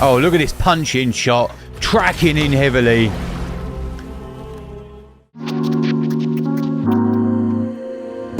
Oh, look at this punch-in shot. Tracking in heavily.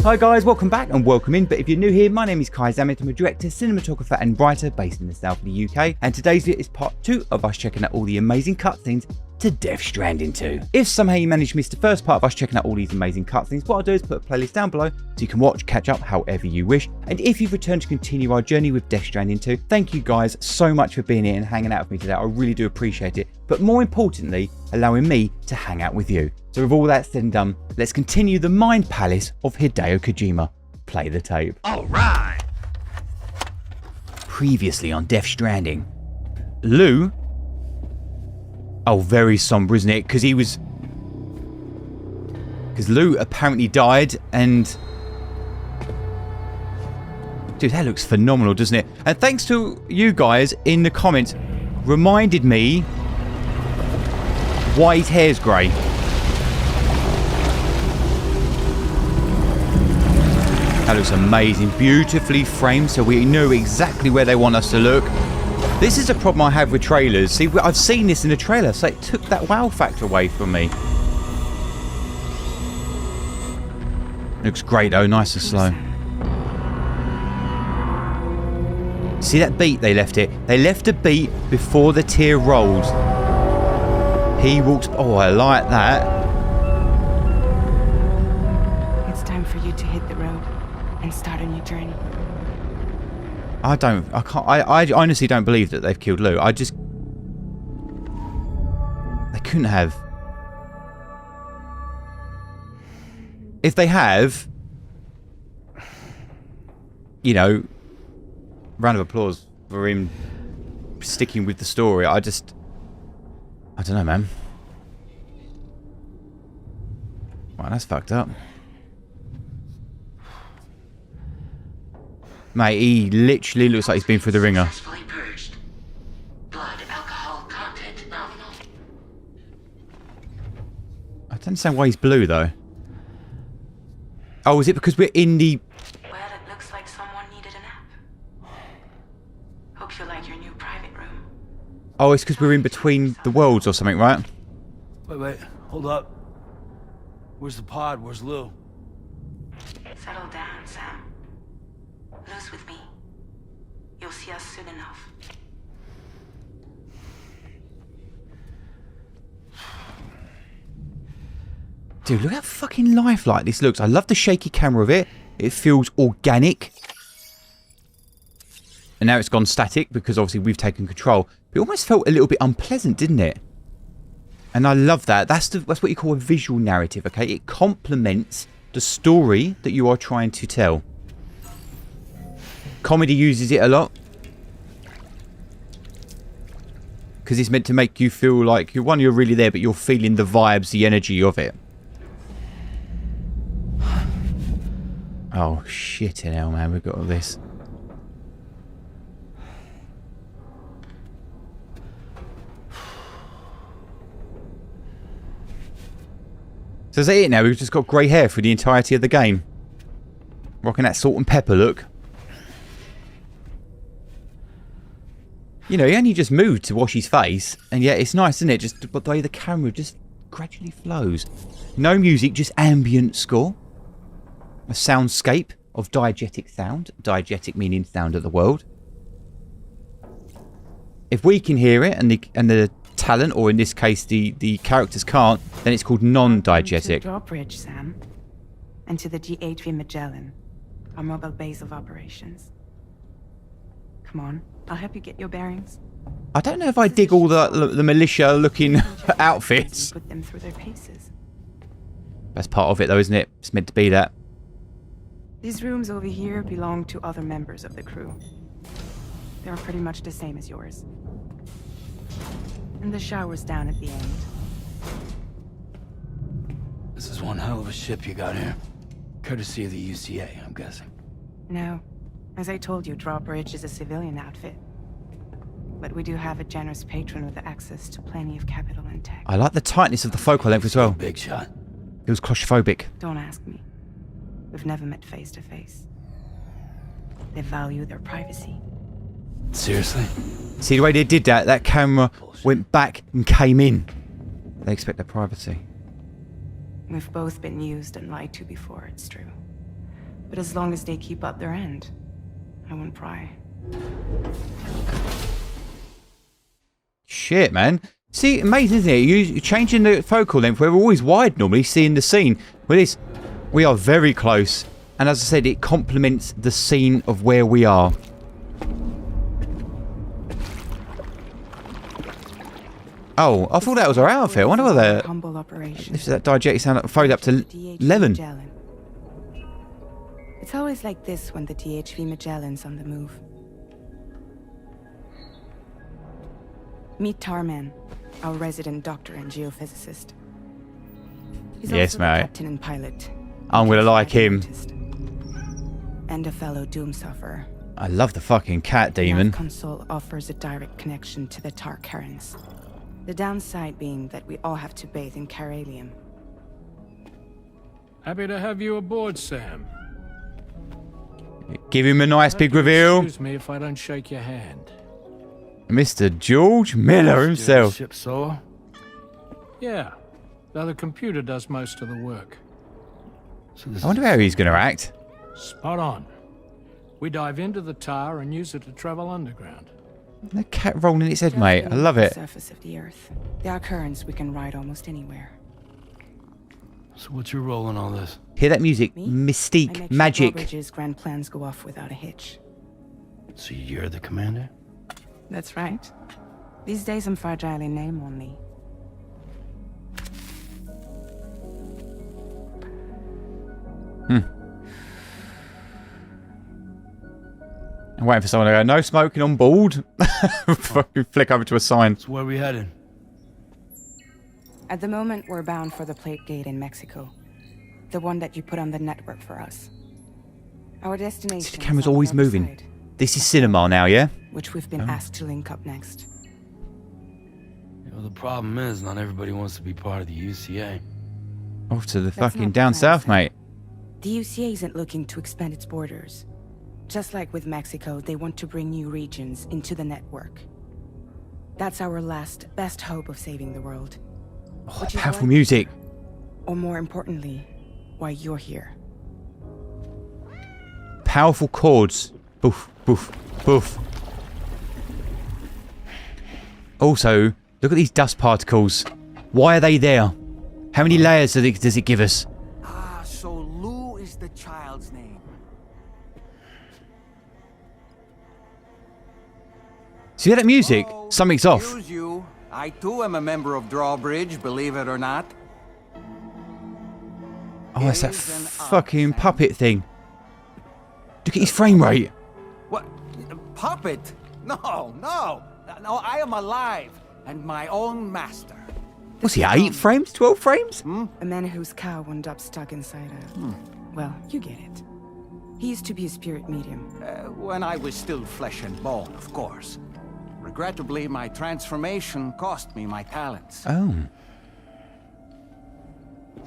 Hi guys, welcome back and welcome in. But if you're new here, my name is Kai Zammit. I'm a director, cinematographer and writer based in the south of the UK. And today's video is part 2 of us checking out all the amazing cutscenes to Death Stranding 2. If somehow you managed to miss the first part of us checking out all these amazing cutscenes, what I'll do is put a playlist down below so you can watch, catch up however you wish. And if you've returned to continue our journey with Death Stranding 2, thank you guys so much for being here and hanging out with me today. I really do appreciate it. But more importantly, allowing me to hang out with you. So with all that said and done, let's continue the mind palace of Hideo Kojima. Play the tape. All right. Previously on Death Stranding, Lou. Oh, very somber, isn't it? Because Lou apparently died and... Dude, that looks phenomenal, doesn't it? And thanks to you guys in the comments, reminded me why his hair's grey. That looks amazing. Beautifully framed, so we know exactly where they want us to look. This is a problem I have with trailers. See, I've seen this in a trailer, so it took that wow factor away from me. Looks great though, nice and slow. See that beat they left it? They left a beat before the tear rolled. He walks... Oh, I like that. It's time for you to hit the road and start a new journey. I honestly don't believe that they've killed Lou. They couldn't have. If they have, you know, round of applause for him sticking with the story. I don't know, man. Wow, that's fucked up. Mate, he literally looks like he's been through the ringer. Successfully purged. Blood alcohol content nominal. I don't understand why he's blue though. Oh, is it because we're in the... Well, it looks like someone needed a nap. Hope you like your new private room. Oh, it's because we're in between the worlds or something, right? Wait, hold up. Where's the pod? Where's Lou? Settle down, Sam. Lou's with me. You'll see us soon enough. Dude, look how fucking lifelike this looks. I love the shaky camera of it. It feels organic. And now it's gone static because obviously we've taken control. But it almost felt a little bit unpleasant, didn't it? And I love that. That's what you call a visual narrative, okay? It complements the story that you are trying to tell. Comedy uses it a lot. Because it's meant to make you feel like, you're really there, but you're feeling the vibes, the energy of it. Oh, shit in hell, man. We've got all this. So is that it now? We've just got grey hair for the entirety of the game. Rocking that salt and pepper look. You know, he only just moved to wash his face, and yet it's nice, isn't it? Just the way the camera just gradually flows. No music, just ambient score. A soundscape of diegetic sound. Diegetic meaning sound of the world. If we can hear it, and the talent, or in this case the characters can't, then it's called non-diegetic. Drawbridge, Sam. And to the GHV Magellan, our mobile base of operations. Come on, I'll help you get your bearings. I don't know if I dig all the militia-looking outfits. Put them through their paces. That's part of it, though, isn't it? It's meant to be that. These rooms over here belong to other members of the crew. They're pretty much the same as yours. And the shower's down at the end. This is one hell of a ship you got here. Courtesy of the UCA, I'm guessing. No. As I told you, Drawbridge is a civilian outfit. But we do have a generous patron with access to plenty of capital and tech. I like the tightness of the focal length as well. Big shot. It was claustrophobic. Don't ask me. We've never met face to face. They value their privacy. Seriously? See the way they did that? That camera went back and came in. They expect their privacy. We've both been used and lied to before, it's true. But as long as they keep up their end, I won't pry. Shit, man. See, amazing, isn't it? You're changing the focal length. We're always wide normally, seeing the scene. With this, we are very close. And as I said, it complements the scene of where we are. Oh, I thought that was our outfit. I wonder what that... Humble operation. This is that diegetic sound fold up to 11. Magellan. It's always like this when the DHV Magellan's on the move. Meet Tarman, our resident doctor and geophysicist. He's Yes, also mate. the captain and pilot. I'm gonna like him. And a fellow doom sufferer. I love the fucking cat The demon. Nav console offers a direct connection to the tar currents. The downside being that we all have to bathe in chiralium. Happy to have you aboard, Sam. Give him a nice big reveal. Excuse me if I don't shake your hand. Mr. George Miller himself. Ship sore? Yeah, though the computer does most of the work. So this I wonder how he's going to act. Spot on. We dive into the tar and use it to travel underground. The cat rolling its head, mate. I love it. The surface of the Earth. There are currents we can ride almost anywhere. So what's your role in all this? Hear that music? Me? I Mystique, make magic. Sure Drawbridge's grand plans go off without a hitch. So you're the commander? That's right. These days I'm fragile in name only. I'm waiting for someone to go, no smoking on board. Fucking flick over to a sign. So where are we headed? At the moment, we're bound for the plate gate in Mexico. The one that you put on the network for us. Our destination See, the camera's is on the always other moving. side, This is cinema now, yeah? which we've been asked to link up next. You know, the problem is not everybody wants to be part of the UCA. Off to the That's fucking not down the plan, south, Sam. mate. The UCA isn't looking to expand its borders. Just like with Mexico, they want to bring new regions into the network. That's our last, best hope of saving the world. Oh, Which is powerful why- music. Or more importantly, why you're here. Powerful chords. Boof, boof, boof. Also, look at these dust particles. Why are they there? How many layers does it give us? Ah, so Lou is the child's name. See that music? Oh, Something's off. excuse you. I too am a member of Drawbridge, believe it or not. Oh, that's that Is an fucking odd puppet thing. Look at his frame rate. What? Puppet? No, no. No, I am alive and my own master. What's he, 8 frames? 12 frames? A man whose cow wound up stuck inside a... Well, you get it. He used to be a spirit medium. When I was still flesh and bone, of course. Regrettably, my transformation cost me my talents. Oh.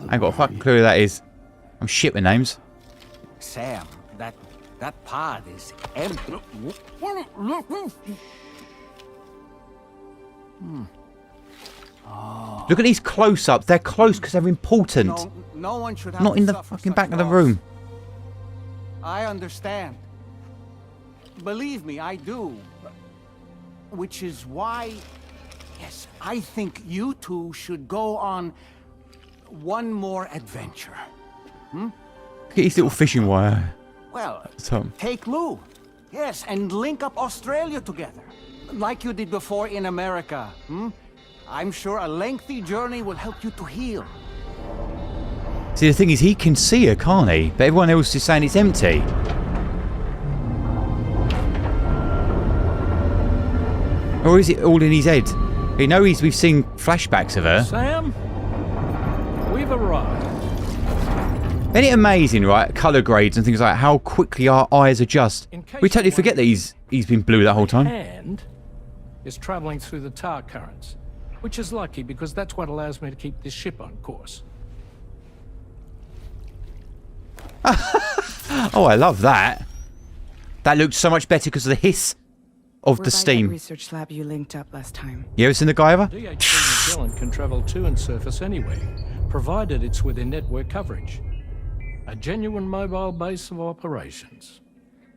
I ain't got a fucking clue who that is. I'm shit with names. Sam, that pod is empty. Look at these close-ups. They're close because they're important. No one should have Not to in the suffer fucking such back of the loss. room. I understand. Believe me, I do. Which is why, yes, I think you two should go on one more adventure. Look at his little fishing wire. Well, Tom. take Lou. Yes, and link up Australia together. Like you did before in America. I'm sure a lengthy journey will help you to heal. See, the thing is, he can see her, can't he? But everyone else is saying it's empty. Or is it all in his head? You know, we've seen flashbacks of her. Sam, we've arrived. Isn't it amazing, right? Colour grades and things like how quickly our eyes adjust. We totally forget that he's been blue that whole time. And is traveling through the tar currents, which is lucky because that's what allows me to keep this ship on course. Oh, I love that. That looked so much better because of the hiss. of We're the by that steam. research lab you linked up last time. You ever seen the Guyver? DHV Magellan can travel to and surface anywhere, provided it's within network coverage. A genuine mobile base of operations.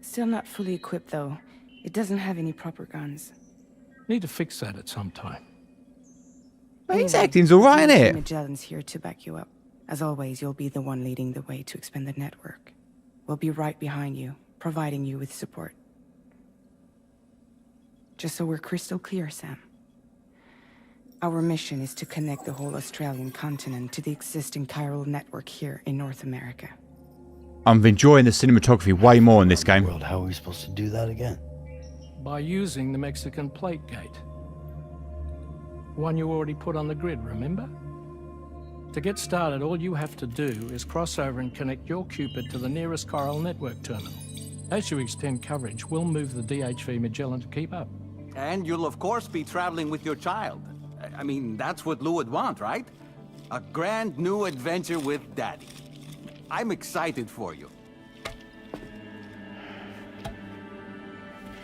Still not fully equipped, though. It doesn't have any proper guns. Need to fix that at some time. His acting's alright, DHV innit? Magellan's here to back you up. As always, you'll be the one leading the way to expand the network. We'll be right behind you, providing you with support. Just so we're crystal clear, Sam. Our mission is to connect the whole Australian continent to the existing chiral network here in North America. I'm enjoying the cinematography way more in this game. World, how are we supposed to do that again? By using the Mexican plate gate. One you already put on the grid, remember? To get started, all you have to do is cross over and connect your Cupid to the nearest chiral network terminal. As you extend coverage, we'll move the DHV Magellan to keep up. And you'll of course be traveling with your child. I mean, that's what Lou would want, right? A grand new adventure with Daddy. I'm excited for you.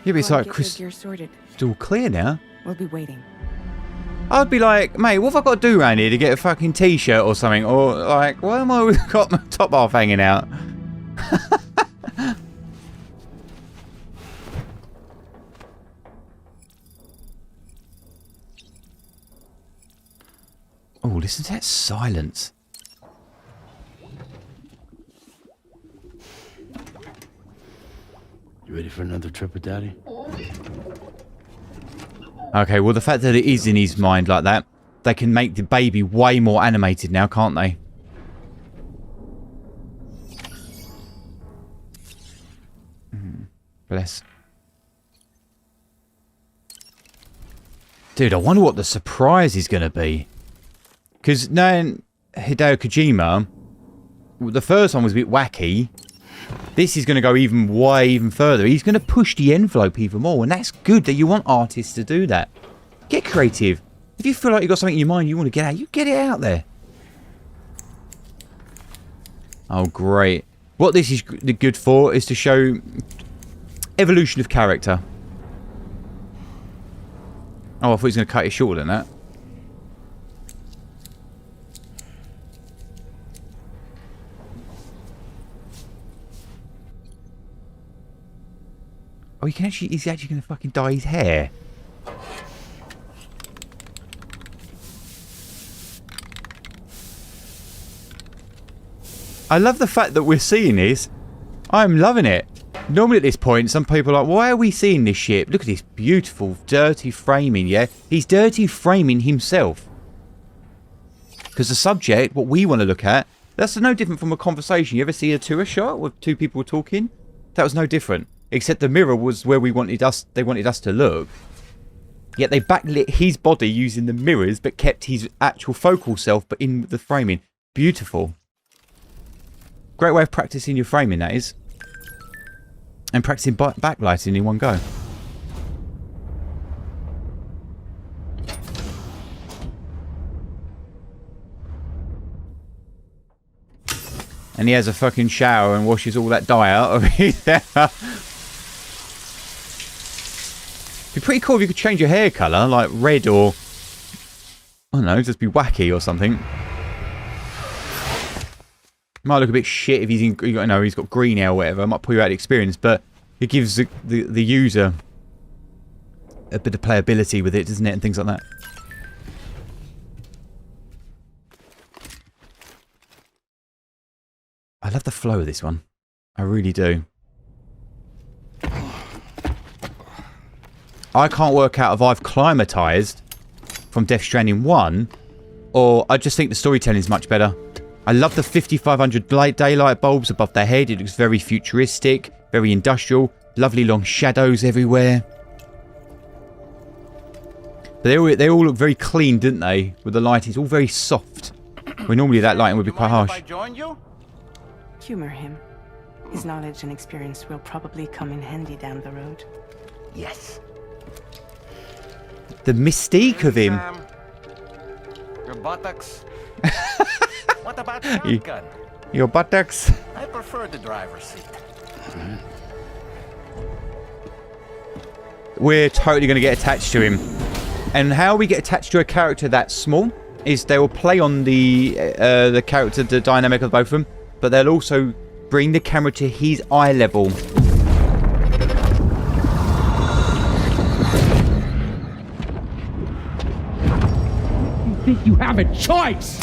Yeah, but it's Go on, like get your crystal gear sorted. clear now. We'll be waiting. I'd be like, mate, what have I got to do around here to get a fucking t-shirt or something? Or like, why am I got my top half hanging out? Oh, listen to that silence. You ready for another trip with Daddy? Okay, well, the fact that it is in his mind like that, they can make the baby way more animated now, can't they? Bless. Dude, I wonder what the surprise is going to be. Because knowing Hideo Kojima, the first one was a bit wacky. This is going to go even further. He's going to push the envelope even more. And that's good that you want artists to do that. Get creative. If you feel like you've got something in your mind you want to get out, you get it out there. Oh, great. What this is good for is to show evolution of character. Oh, I thought he was going to cut it shorter than that. Oh, he's actually going to fucking dye his hair. I love the fact that we're seeing this. I'm loving it. Normally at this point, some people are like, why are we seeing this shit? Look at this beautiful, dirty framing, yeah? He's dirty framing himself. Because the subject, what we want to look at, that's no different from a conversation. You ever see a tour shot with two people talking? That was no different. Except the mirror was where they wanted us to look. Yet they backlit his body using the mirrors, but kept his actual focal self, but in the framing. Beautiful. Great way of practicing your framing, that is. And practicing backlighting in one go. And he has a fucking shower and washes all that dye out of his hair. It'd be pretty cool if you could change your hair colour, like red or... I don't know, just be wacky or something. Might look a bit shit if he's got green hair or whatever. It might pull you out of the experience, but it gives the user a bit of playability with it, doesn't it? And things like that. I love the flow of this one. I really do. I can't work out if I've climatized from Death Stranding 1 or I just think the storytelling is much better. I love the 5500 daylight bulbs above their head. It looks very futuristic, very industrial, lovely long shadows everywhere. But they all look very clean, didn't they? With the light, it's all very soft. Where normally that lighting would be quite harsh. If I join you? Humor him. His knowledge and experience will probably come in handy down the road. Yes. The mystique of him. Sam, your buttocks. What about shotgun? Your buttocks. I prefer the driver's seat. we're totally going to get attached to him. And how we get attached to a character that small is they will play on the character, the dynamic of both of them, but they'll also bring the camera to his eye level. You think you have a choice?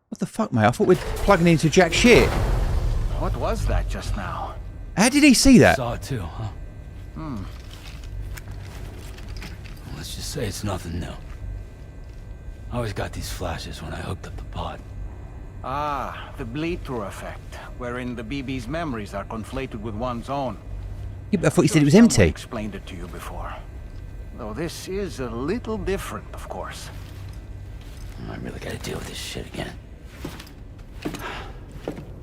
What the fuck, mate? I thought we'd plugging into jack shit. What was that just now? How did he see that? Saw it too, huh? Let's just say it's nothing new. I always got these flashes when I hooked up the pod. Ah, the bleed-through effect, wherein the BB's memories are conflated with one's own. Yeah, but I thought you said it was Someone empty. explained it to you before. Though this is a little different, of course. I really gotta deal with this shit again.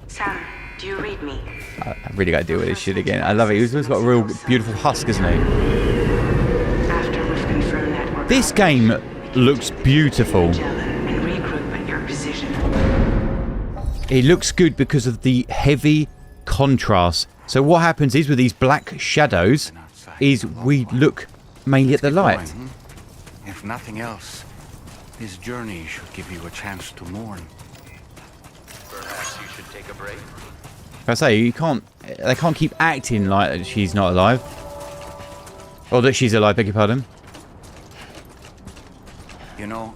Sam, do you read me? I really got to deal with this shit again. I love it. He's got a real beautiful husk, isn't he? After we've confirmed that we're This game looks beautiful. and regroup at your position. It looks good because of the heavy contrast. So what happens is with these black shadows is we look mainly at the light. If nothing else, this journey should give you a chance to mourn. Perhaps you should take a break. I say they can't keep acting like she's not alive. Or that she's alive, beg your pardon. You know,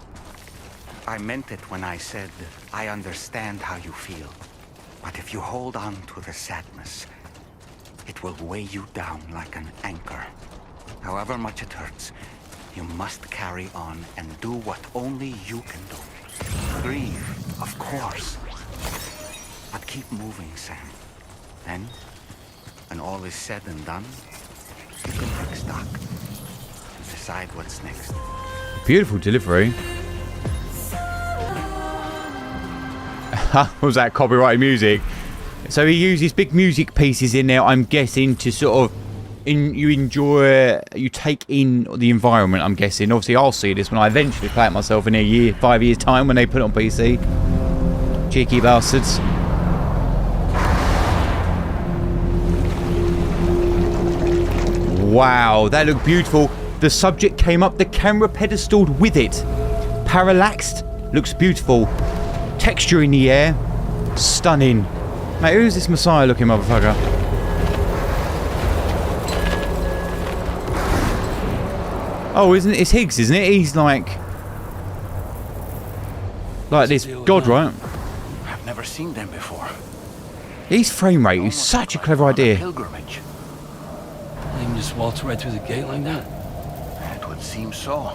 I meant it when I said I understand how you feel. But if you hold on to the sadness, it will weigh you down like an anchor. However much it hurts, you must carry on and do what only you can do. Grieve, of course. But keep moving, Sam. Then, when all is said and done, you can take stock and decide what's next. Beautiful delivery. Was that copyrighted music? So he uses big music pieces in there, I'm guessing, to sort of you take in the environment, I'm guessing. Obviously I'll see this when I eventually play it myself in a year, 5 years time when they put it on PC. Cheeky bastards. Wow, that looked beautiful. The subject came up, the camera pedestaled with it. Parallaxed, looks beautiful. Texture in the air, stunning. Mate, who's this Messiah looking motherfucker? Oh, isn't it? It's Higgs, isn't it? He's like this god, right? I've never seen them before. His frame rate is such a clever idea. Pilgrimage. You can just waltz right through the gate like that? It would seem so.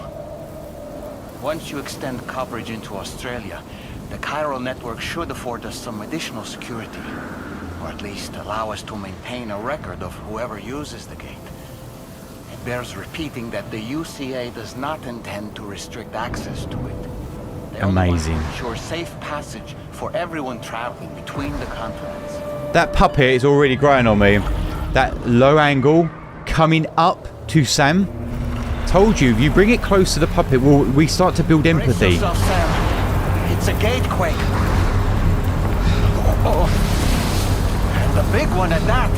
Once you extend coverage into Australia, the chiral network should afford us some additional security. Or at least allow us to maintain a record of whoever uses the gate. It bears repeating that the UCA does not intend to restrict access to it. They only want to Amazing. ensure safe passage for everyone traveling between the continents. That puppet is already growing on me. That low angle coming up to Sam. Told you, if you bring it close to the puppet, we start to build Brace empathy. yourself, Sam. It's a gatequake. Oh, and a big one at that.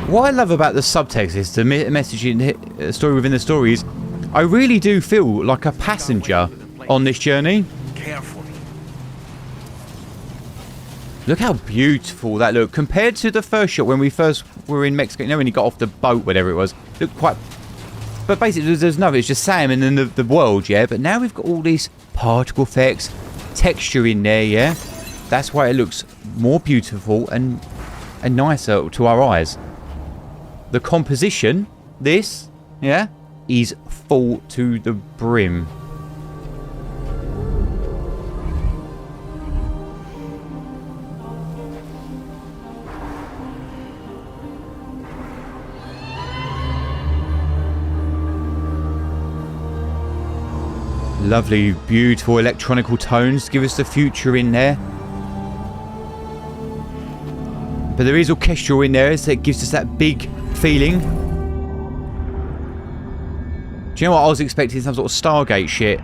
What I love about the subtext is the message in the story within the story is I really do feel like a passenger on this journey. Carefully. Look how beautiful that looked compared to the first shot when we first were in Mexico. You know, when he got off the boat, whatever it was. Looked quite. But basically, there's nothing. It's just Sam and then the world, yeah. But now we've got all these particle effects, texture in there, yeah. That's why it looks more beautiful and nicer to our eyes. The composition, this, yeah, is full to the brim. Lovely, beautiful electronical tones. Give us the future in there. But there is orchestral in there, so it gives us that big feeling. Do you know what I was expecting? Some sort of Stargate shit.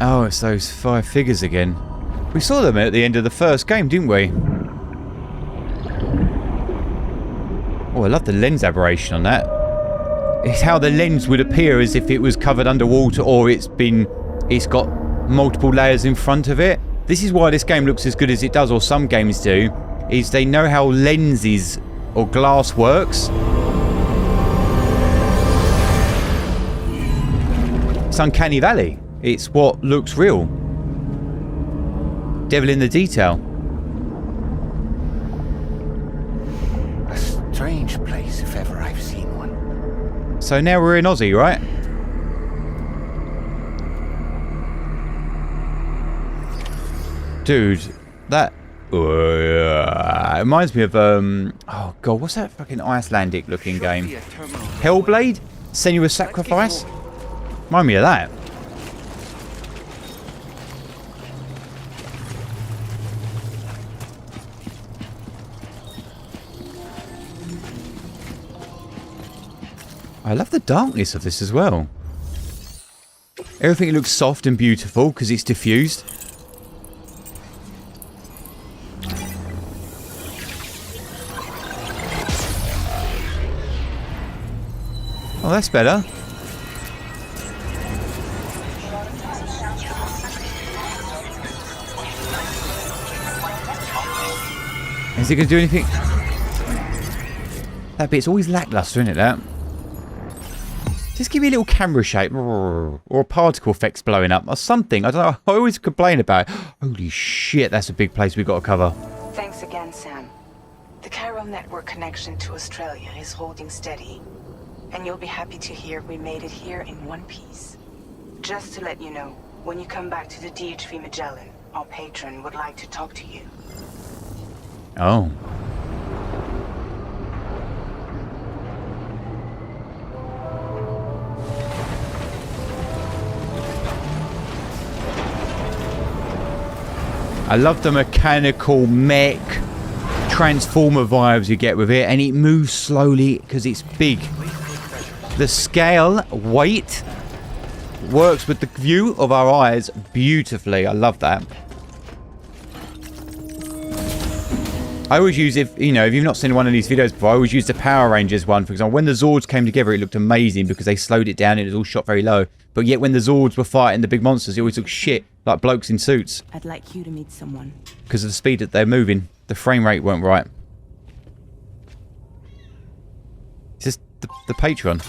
Oh, it's those 5 figures again. We saw them at the end of the first game, didn't we? Oh, I love the lens aberration on that. It's how the lens would appear as if it was covered underwater, or it's got multiple layers in front of it. This is why this game looks as good as it does, or some games do, is they know how lenses or glass works. It's Uncanny Valley. It's what looks real. Devil in the detail. A strange place if ever I've seen one. So now we're in Aussie, right? Dude, that it reminds me of oh god, what's that fucking Icelandic looking game? Hellblade? Senua's Sacrifice? Remind me of that. I love the darkness of this as well. Everything looks soft and beautiful because it's diffused. Oh, that's better. Is it going to do anything? That bit's always lackluster, isn't it, that? Just give me a little camera shape or particle effects blowing up or something. I don't know. I always complain about it. Holy shit, that's a big place we've got to cover. Thanks again, Sam. The chiral network connection to Australia is holding steady. And you'll be happy to hear we made it here in one piece. Just to let you know, when you come back to the DHV Magellan, our patron would like to talk to you. Oh. I love the mechanical mech transformer vibes you get with it, and it moves slowly because it's big. The scale, weight, works with the view of our eyes beautifully. I love that. I always use, if you've not seen one of these videos before, I always use the Power Rangers one. For example, when the Zords came together, it looked amazing because they slowed it down and it was all shot very low. But yet when the Zords were fighting the big monsters, it always looked shit, like blokes in suits. I'd like you to meet someone. Because of the speed that they're moving. The frame rate weren't right. It's just the patron.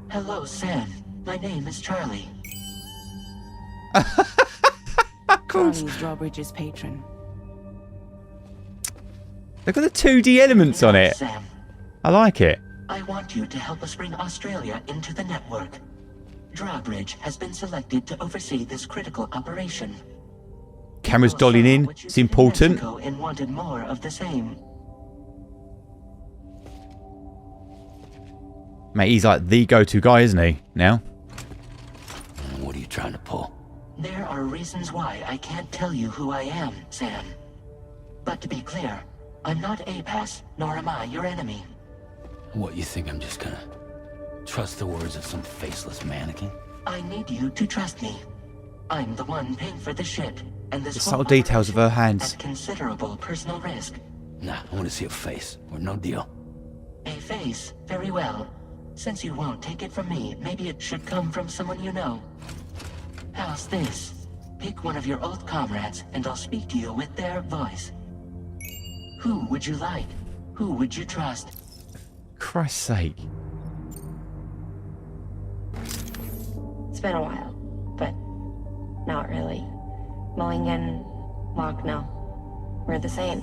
Hello, Sam. My name is Charlie. Charlie's Drawbridge's patron. Look at the 2D elements on it. Sam, I like it. I want you to help us bring Australia into the network. Drawbridge has been selected to oversee this critical operation. Camera's dollying in. It's important. And wanted more of the same. Mate, he's like the go-to guy, isn't he? Now. What are you trying to pull? There are reasons why I can't tell you who I am, Sam. But to be clear, I'm not APAS, nor am I your enemy. What, you think I'm just gonna trust the words of some faceless mannequin? I need you to trust me. I'm the one paying for the ship, and this The subtle details of her hands. at considerable personal risk. Nah, I want to see a face, or no deal. A face, very well. Since you won't take it from me, maybe it should come from someone you know. How's this? Pick one of your old comrades, and I'll speak to you with their voice. Who would you like? Who would you trust? Christ's sake. It's been a while, but not really. Mulligan, Locke, no. We're the same.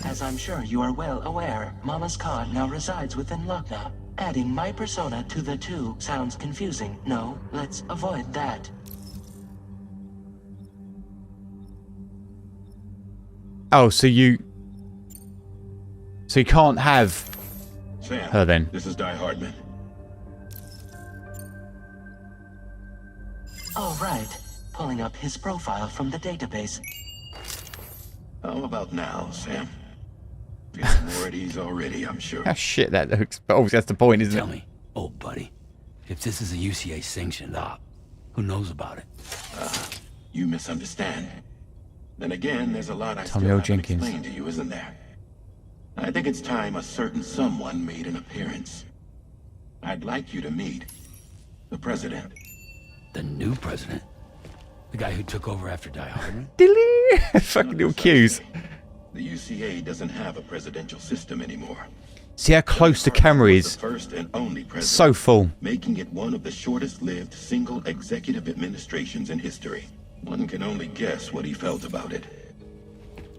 Yes. As I'm sure you are well aware, Mama's Khan now resides within Lugna. Adding my persona to the two sounds confusing. No, let's avoid that. Oh, so you can't have Sam, her then. This is Di Hardman. All right. Pulling up his profile from the database. How about now, Sam? Feeling more at ease already, I'm sure. How shit that looks. But obviously that's the point, isn't Tell it? me, old buddy, if this is a UCA sanctioned op, who knows about it? You misunderstand. Then again, there's a lot I still Tommy O. haven't Jenkins. explained to you, isn't there? I think it's time a certain someone made an appearance. I'd like you to meet the president. The new president? The guy who took over after Die Hardman? Dilly! Fucking little cues. The UCA doesn't have a presidential system anymore. See how close the camera is. The first and only president, So full. making it one of the shortest-lived single executive administrations in history. One can only guess what he felt about it.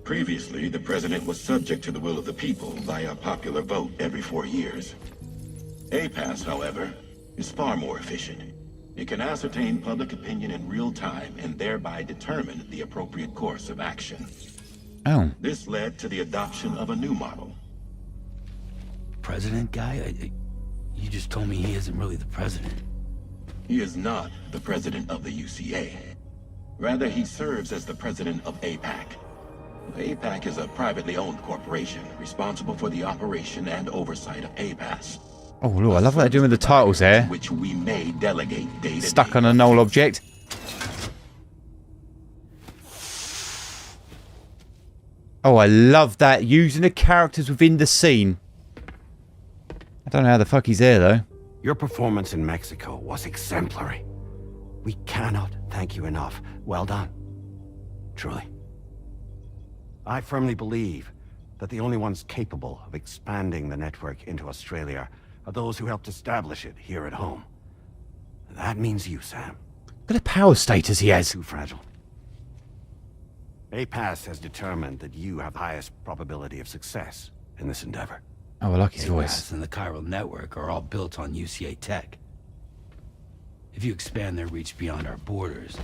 Previously, the president was subject to the will of the people via popular vote every 4 years. APAS, however, is far more efficient. It can ascertain public opinion in real time and thereby determine the appropriate course of action. Oh. This led to the adoption of a new model. President guy? You just told me he isn't really the president. He is not the president of the UCA. Rather, he serves as the president of APAC. APAC is a privately owned corporation responsible for the operation and oversight of APAS. Oh, look, I love what they're doing with the titles there. Which we may delegate day to Stuck day. on a null object. Oh, I love that. Using the characters within the scene. I don't know how the fuck he's there, though. Your performance in Mexico was exemplary. We cannot thank you enough. Well done. Truly. I firmly believe that the only ones capable of expanding the network into Australia are those who helped establish it here at home. That means you, Sam. Look at the power status he has. Too fragile. APAS has determined that you have the highest probability of success in this endeavor. Oh, I like his APAS voice. and the chiral network are all built on UCA tech. If you expand their reach beyond our borders,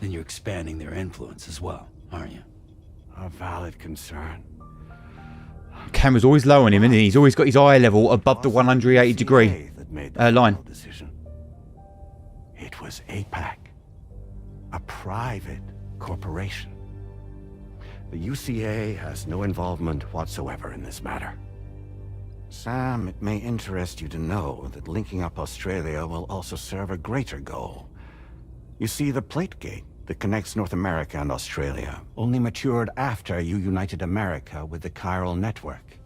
then you're expanding their influence as well, aren't you? A valid concern. The camera's always low on him, isn't he? He's always got his eye level above the 180 degree line. Decision. It was APAC, a private corporation. The UCA has no involvement whatsoever in this matter. Sam, it may interest you to know that linking up Australia will also serve a greater goal. You see, the plate gate that connects North America and Australia only matured after you united America with the chiral network.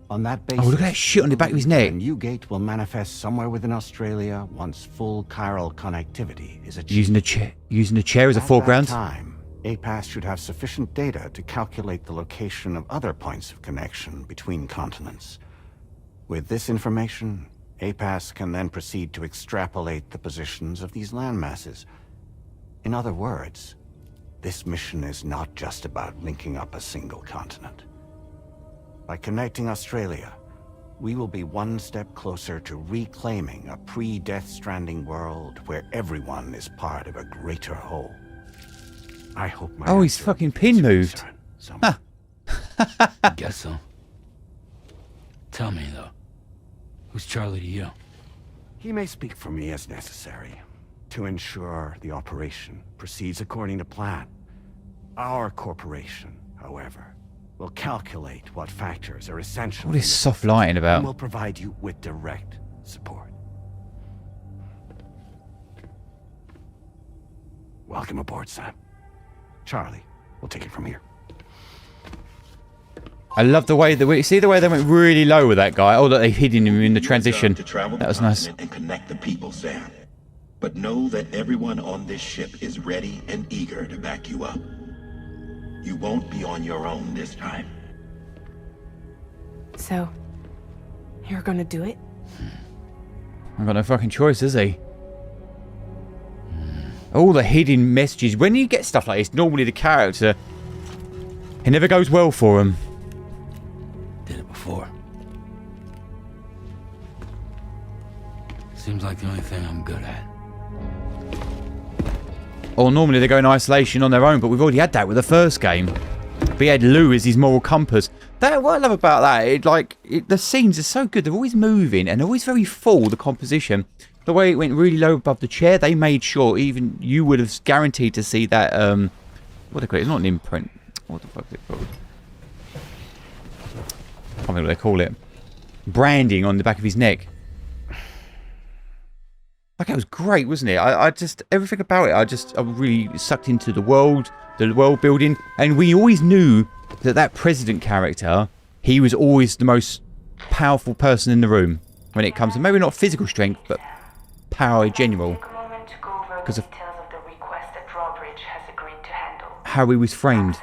On that basis, Oh, look at that shit on the back of his neck. a new gate will manifest somewhere within Australia once full chiral connectivity is achieved. Using the chair as a foreground. At that time, APAS should have sufficient data to calculate the location of other points of connection between continents. With this information, APAS can then proceed to extrapolate the positions of these landmasses. In other words, this mission is not just about linking up a single continent. By connecting Australia, we will be one step closer to reclaiming a pre-Death Stranding world where everyone is part of a greater whole. I hope my Oh, he's answer fucking piques pin your moved. concern, Huh. I guess so. Tell me, though, who's Charlie to you? He may speak for me as necessary to ensure the operation proceeds according to plan. Our corporation, however, will calculate what factors are essential. What is soft lighting And about? will provide you with direct support. Welcome aboard, Sam. Charlie, we'll take it from here. I love the way that see the way they went really low with that guy. Oh, that they hid him in the transition. To travel That the was nice. continent and connect the people, Sam. But know that everyone on this ship is ready and eager to back you up. You won't be on your own this time. So, you're gonna do it? I've got no fucking choice, is he? All the hidden messages. When you get stuff like this, normally the character, it never goes well for him. before. Seems like the only thing I'm good at. Or normally they go in isolation on their own, but we've already had that with the first game. But he had Lou as his moral compass. What I love about that, the scenes are so good. They're always moving and always very full, the composition. The way it went really low above the chair, they made sure even you would have guaranteed to see that, what do they call it? It's not an imprint. What the fuck is it called? I can't remember what they call it. Branding on the back of his neck. Like, it was great, wasn't it? I just, everything about it, I really sucked into the world building. And we always knew that president character, he was always the most powerful person in the room when it comes to maybe not physical strength, but power in general. Because of the request that drawbridge has agreed to handle. How he was framed.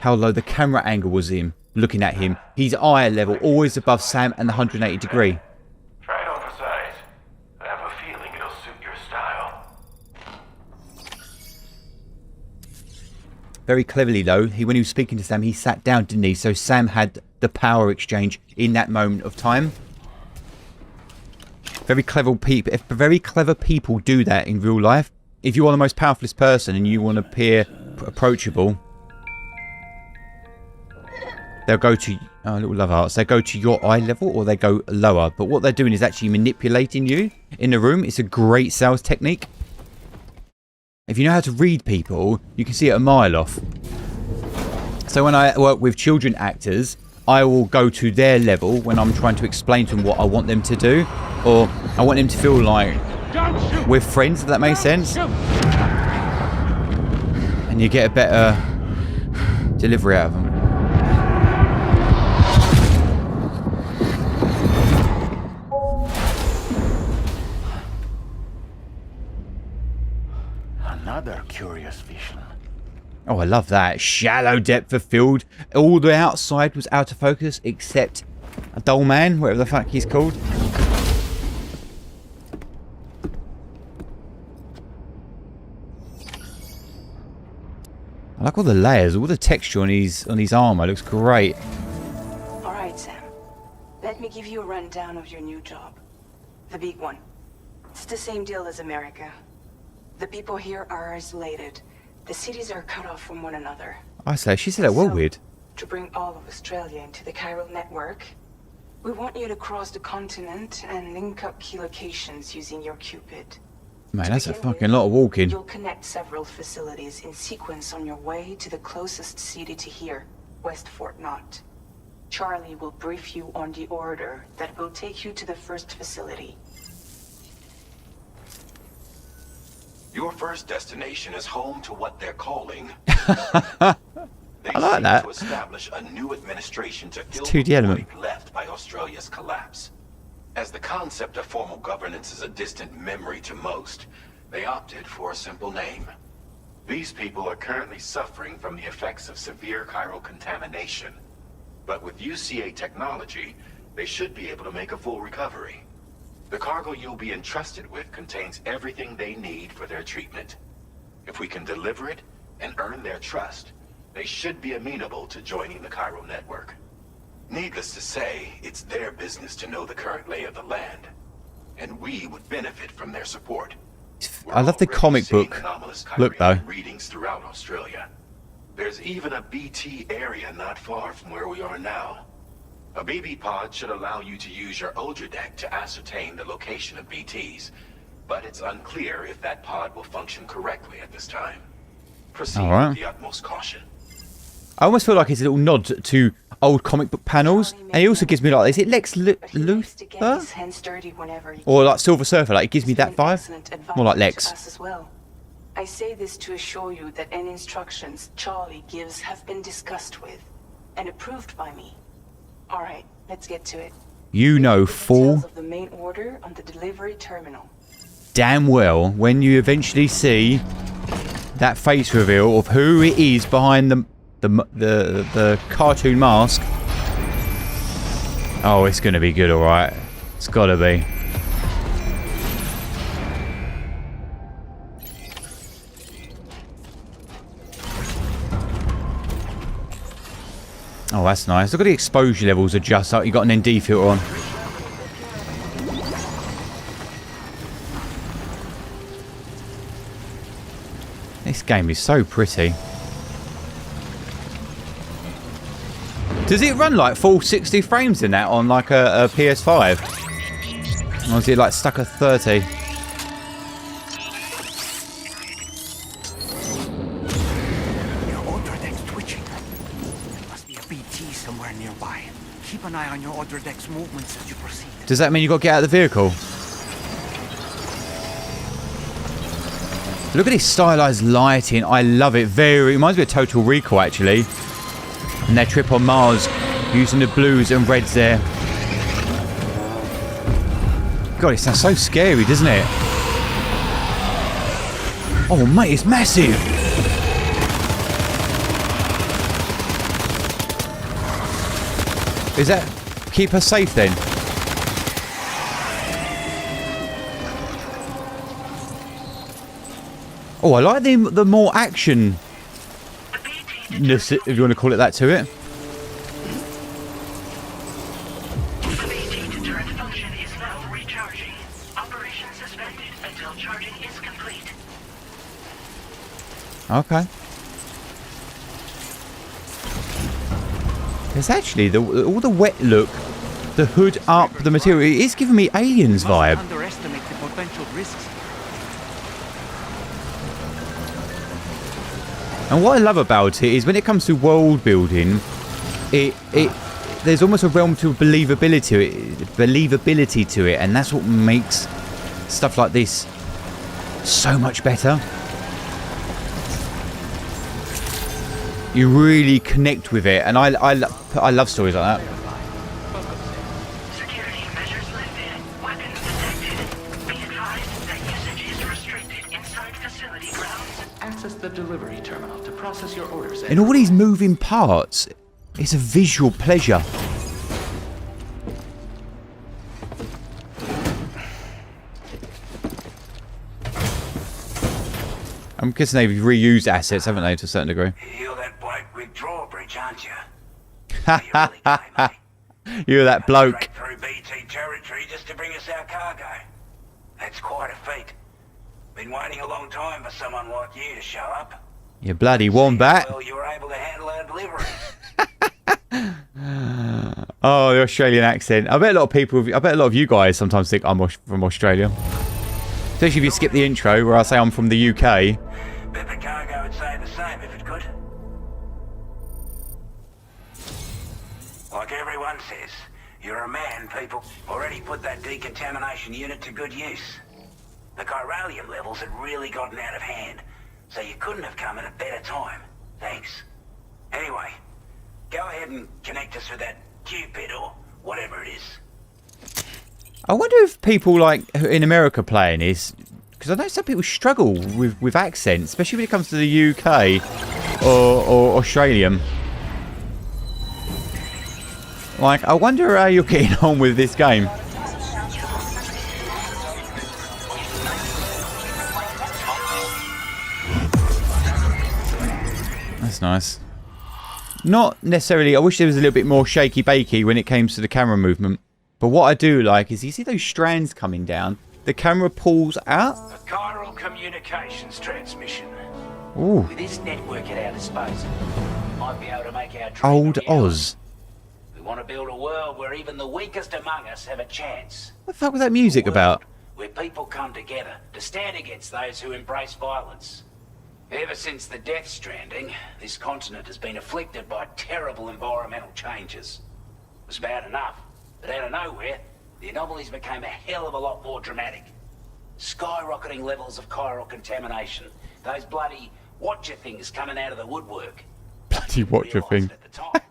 How low the camera angle was him, looking at him. His eye level always above Sam and the 180 degree. Try it on for size. I have a feeling it'll suit your style. Very cleverly though, when he was speaking to Sam, he sat down, didn't he? So Sam had the power exchange in that moment of time. Very clever people do that in real life. If you are the most powerful person and you want to appear approachable, they'll go to little love hearts. They go to your eye level or they go lower. But what they're doing is actually manipulating you in the room. It's a great sales technique. If you know how to read people, you can see it a mile off. So when I work with children actors, I will go to their level when I'm trying to explain to them what I want them to do, or I want them to feel like we're friends, if that makes sense. And you get a better delivery out of them. Another curious vision. Oh, I love that. Shallow depth of field. All the outside was out of focus except a dull man, whatever the fuck he's called. I like all the layers, all the texture on his armor. Looks great. All right, Sam. Let me give you a rundown of your new job. The big one. It's the same deal as America. The people here are isolated. The cities are cut off from one another. I say, she said that well weird. To bring all of Australia into the chiral network, we want you to cross the continent and link up key locations using your Cupid. Man, that's a fucking lot of walking. You'll connect several facilities in sequence on your way to the closest city to here, West Fort Knott. Charlie will brief you on the order that will take you to the first facility. Your first destination is home to what they're calling. They I like that. To establish a new administration to fill 2D the element. void left by Australia's collapse. As the concept of formal governance is a distant memory to most, they opted for a simple name. These people are currently suffering from the effects of severe chiral contamination. But with UCA technology, they should be able to make a full recovery. The cargo you'll be entrusted with contains everything they need for their treatment. If we can deliver it and earn their trust, they should be amenable to joining the chiral network. Needless to say, it's their business to know the current lay of the land, and we would benefit from their support. I love the comic book look though. Readings throughout Australia. There's even a BT area not far from where we are now. A BB pod should allow you to use your Ultra deck to ascertain the location of BTs, but it's unclear if that pod will function correctly at this time. Proceed with the utmost caution. I almost feel like it's a little nod to old comic book panels, and he also gives me like, is it Lex Luthor? Or like Silver Surfer, like it gives me that vibe. More like Lex. I say this to assure you that any instructions Charlie gives have been discussed with and approved by me. All right, let's get to it. You know full of the main order on the delivery terminal. Damn well when you eventually see that face reveal of who it is behind the cartoon mask. Oh, it's gonna be good, all right. It's gotta be. Oh, that's nice. Look at the exposure levels adjust. You got an ND filter on. This game is so pretty. Does it run like full 60 frames in that on like a PS5? Or is it like stuck at 30? Your order deck's twitching. There must be a BT somewhere nearby. Keep an eye on your order deck's movements as you proceed. Does that mean you got to get out of the vehicle? Look at this stylized lighting. I love it. Very reminds me of Total Recall actually. And their trip on Mars using the blues and reds there. God, it sounds so scary, doesn't it? Oh mate, it's massive. Is that keep her safe then? Oh, I like the more action, if you want to call it that, to it. The BT deterrent function is now recharging. Operation suspended until charging is complete. Okay. There's actually all the wet look, the hood up, the material. It is giving me Aliens vibe. Underestimate the potential risks. And what I love about it is when it comes to world building, there's almost a realm to believability to it, and that's what makes stuff like this so much better. You really connect with it, and I love stories like that. Security measures lifted. Weapons detected. Be advised that usage is restricted inside facility grounds. Access the delivery terminal to process your orders. In all these moving parts, it's a visual pleasure. I'm guessing they've reused assets, haven't they, to a certain degree? You're that bloke with drawbridge, aren't you? You're that bloke. Through BT territory just to bring us our cargo. That's quite a feat. Been waiting a long time for someone like you to show up. You bloody wombat. Well, you were able to handle our delivery. Oh, the Australian accent. I bet a lot of you guys sometimes think I'm from Australia. Especially if you skip the intro where I say I'm from the UK. Bet the cargo would say the same if it could. Like everyone says, you're a man, people. Already put that decontamination unit to good use. The chiralium levels had really gotten out of hand, so you couldn't have come at a better time. Thanks. Anyway, go ahead and connect us with that Cupid or whatever it is. I wonder if people like in America playing this, because I know some people struggle with accents, especially when it comes to the UK or Australian. Like, I wonder how you're getting on with this game. That's nice. Not necessarily, I wish there was a little bit more shaky bakey when it comes to the camera movement. But what I do like is you see those strands coming down, the camera pulls out. A chiral communications transmission. Ooh. With this network at our disposal, we might be able to make our dream Old a reality. Oz. We want to build a world where even the weakest among us have a chance. What the fuck was that music about? Where people come together to stand against those who embrace violence. Ever since the Death Stranding, this continent has been afflicted by terrible environmental changes. It was bad enough, but out of nowhere, the anomalies became a hell of a lot more dramatic. Skyrocketing levels of chiral contamination. Those bloody watcher things coming out of the woodwork. Bloody watcher thing. At the time,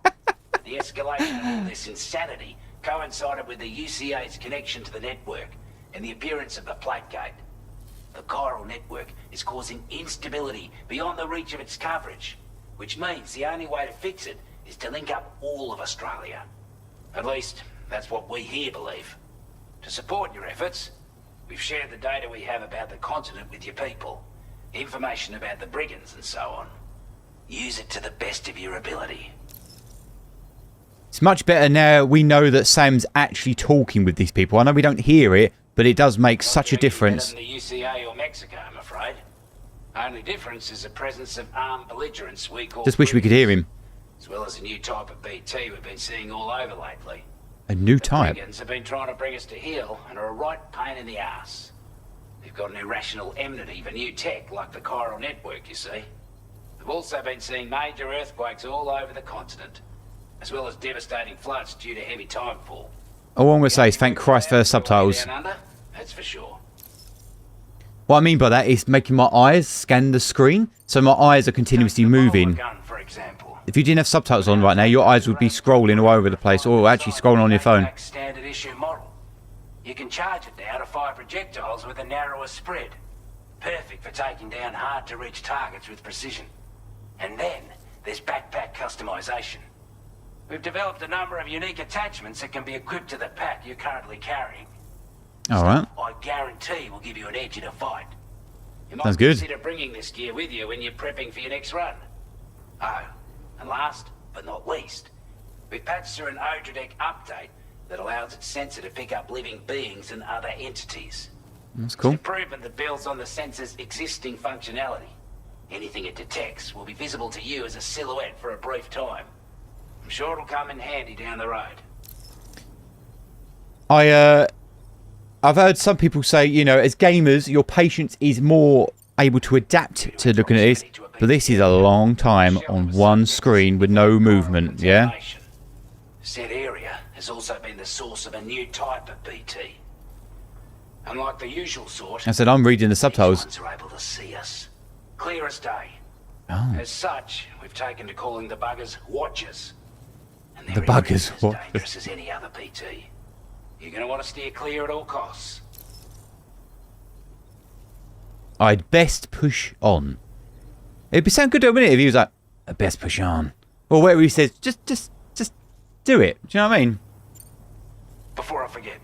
the escalation of all this insanity coincided with the UCA's connection to the network and the appearance of the plate gate. The chiral network is causing instability beyond the reach of its coverage, which means the only way to fix it is to link up all of Australia. At least, that's what we here believe. To support your efforts, we've shared the data we have about the continent with your people, information about the brigands and so on. Use it to the best of your ability. It's much better now we know that Sam's actually talking with these people. I know we don't hear it, but it does make such a difference. Better than the UCA or Mexico, I'm afraid. Only difference is the presence of armed belligerents we call... Just wish we could hear him. As well as a new type of BT we've been seeing all over lately. A new type? The brigands have been trying to bring us to heel and are a right pain in the ass. They've got an irrational enmity for new tech like the chiral network, you see. We've also been seeing major earthquakes all over the continent, as well as devastating floods due to heavy timefall. All I'm going to say is thank Christ for subtitles. Down under, that's for sure. What I mean by that is making my eyes scan the screen, so my eyes are continuously moving. Gun, for example. If you didn't have subtitles on right now, your eyes would be scrolling all over the place, or actually scrolling on your phone. Standard issue model. You can charge it now to fire projectiles with a narrower spread. Perfect for taking down hard-to-reach targets with precision. And then there's backpack customization. We've developed a number of unique attachments that can be equipped to the pack you're currently carrying. Alright. I guarantee will give you an edge in a fight. You might Sounds good. consider bringing this gear with you when you're prepping for your next run. Oh, and last but not least, we've patched through an Odradek update that allows its sensor to pick up living beings and other entities. That's cool. It's an improvement that builds on the sensor's existing functionality. Anything it detects will be visible to you as a silhouette for a brief time. I'm sure it'll come in handy down the road. I've heard some people say, you know, as gamers, your patience is more able to adapt to looking at this, but this is a long time on one screen with no movement, yeah? Said area has also been the source of a new type of BT. Unlike the usual sort, I said I'm reading the subtitles. these ones are able to see us. Clear as day. Oh. As such, we've taken to calling the buggers Watchers. And The buggers, as dangerous as any other BT. You're going to want to steer clear at all costs. I'd best push on. It'd be sound good to a minute if he was like, I'd best push on. Or whatever he says, just do it. Do you know what I mean? Before I forget,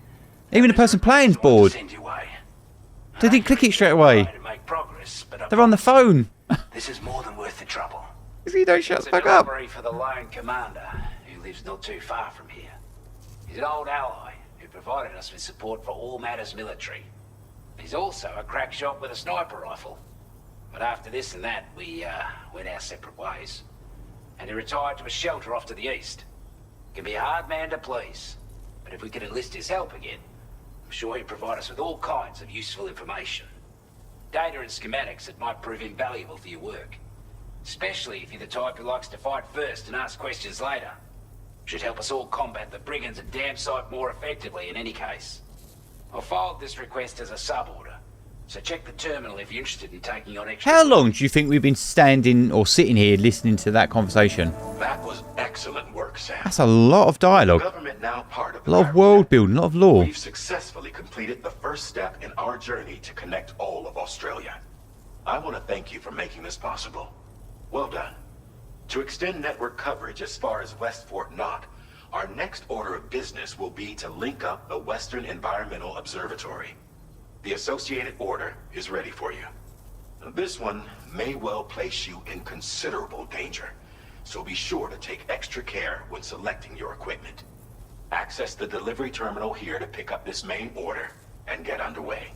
even the person playing's bored. They didn't click it straight away. They're on the phone. This is more than worth the trouble. If you don't shut It's the fuck a up. delivery for the lone commander, who lives not too far from here. He's an old ally who provided us with support for all matters military. He's also a crack shot with a sniper rifle. But after this and that, we went our separate ways. And he retired to a shelter off to the east. Can be a hard man to please, but if we could enlist his help again, I'm sure he'd provide us with all kinds of useful information. Data and schematics that might prove invaluable for your work. Especially if you're the type who likes to fight first and ask questions later. Should help us all combat the brigands a damn sight more effectively in any case. I'll filed this request as a sub-order, so check the terminal if you're interested in taking on extra... How long do you think we've been standing or sitting here listening to that conversation? That was excellent work, Sam. That's a lot of dialogue. Government now part of A lot of world building, a lot of lore. We've successfully completed the first step in our journey to connect all of Australia. I want to thank you for making this possible. Well done. To extend network coverage as far as West Fort Knott, our next order of business will be to link up the Western Environmental Observatory. The associated order is ready for you. This one may well place you in considerable danger, so be sure to take extra care when selecting your equipment. Access the delivery terminal here to pick up this main order and get underway.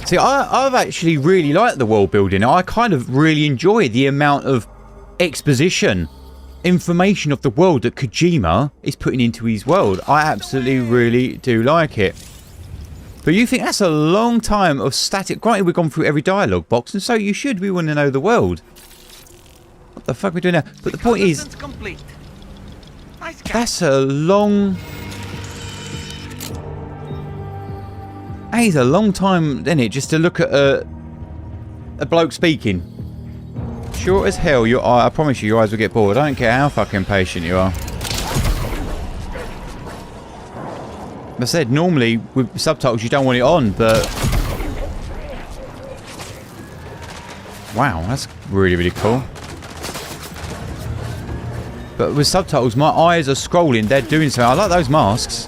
See, I've actually really liked the world building. I kind of really enjoy the amount of exposition, information of the world that Kojima is putting into his world. I absolutely really do like it. But you think that's a long time of static... Granted, we've gone through every dialogue box, and so you should. We want to know the world. What the fuck are we doing now? But the point is... That's a long... That is a long time, isn't it, just to look at a bloke speaking. Sure as hell, I promise you, your eyes will get bored. I don't care how fucking patient you are. I said, normally with subtitles you don't want it on, but... Wow, that's really, really cool. But with subtitles, my eyes are scrolling, they're doing something. I like those masks.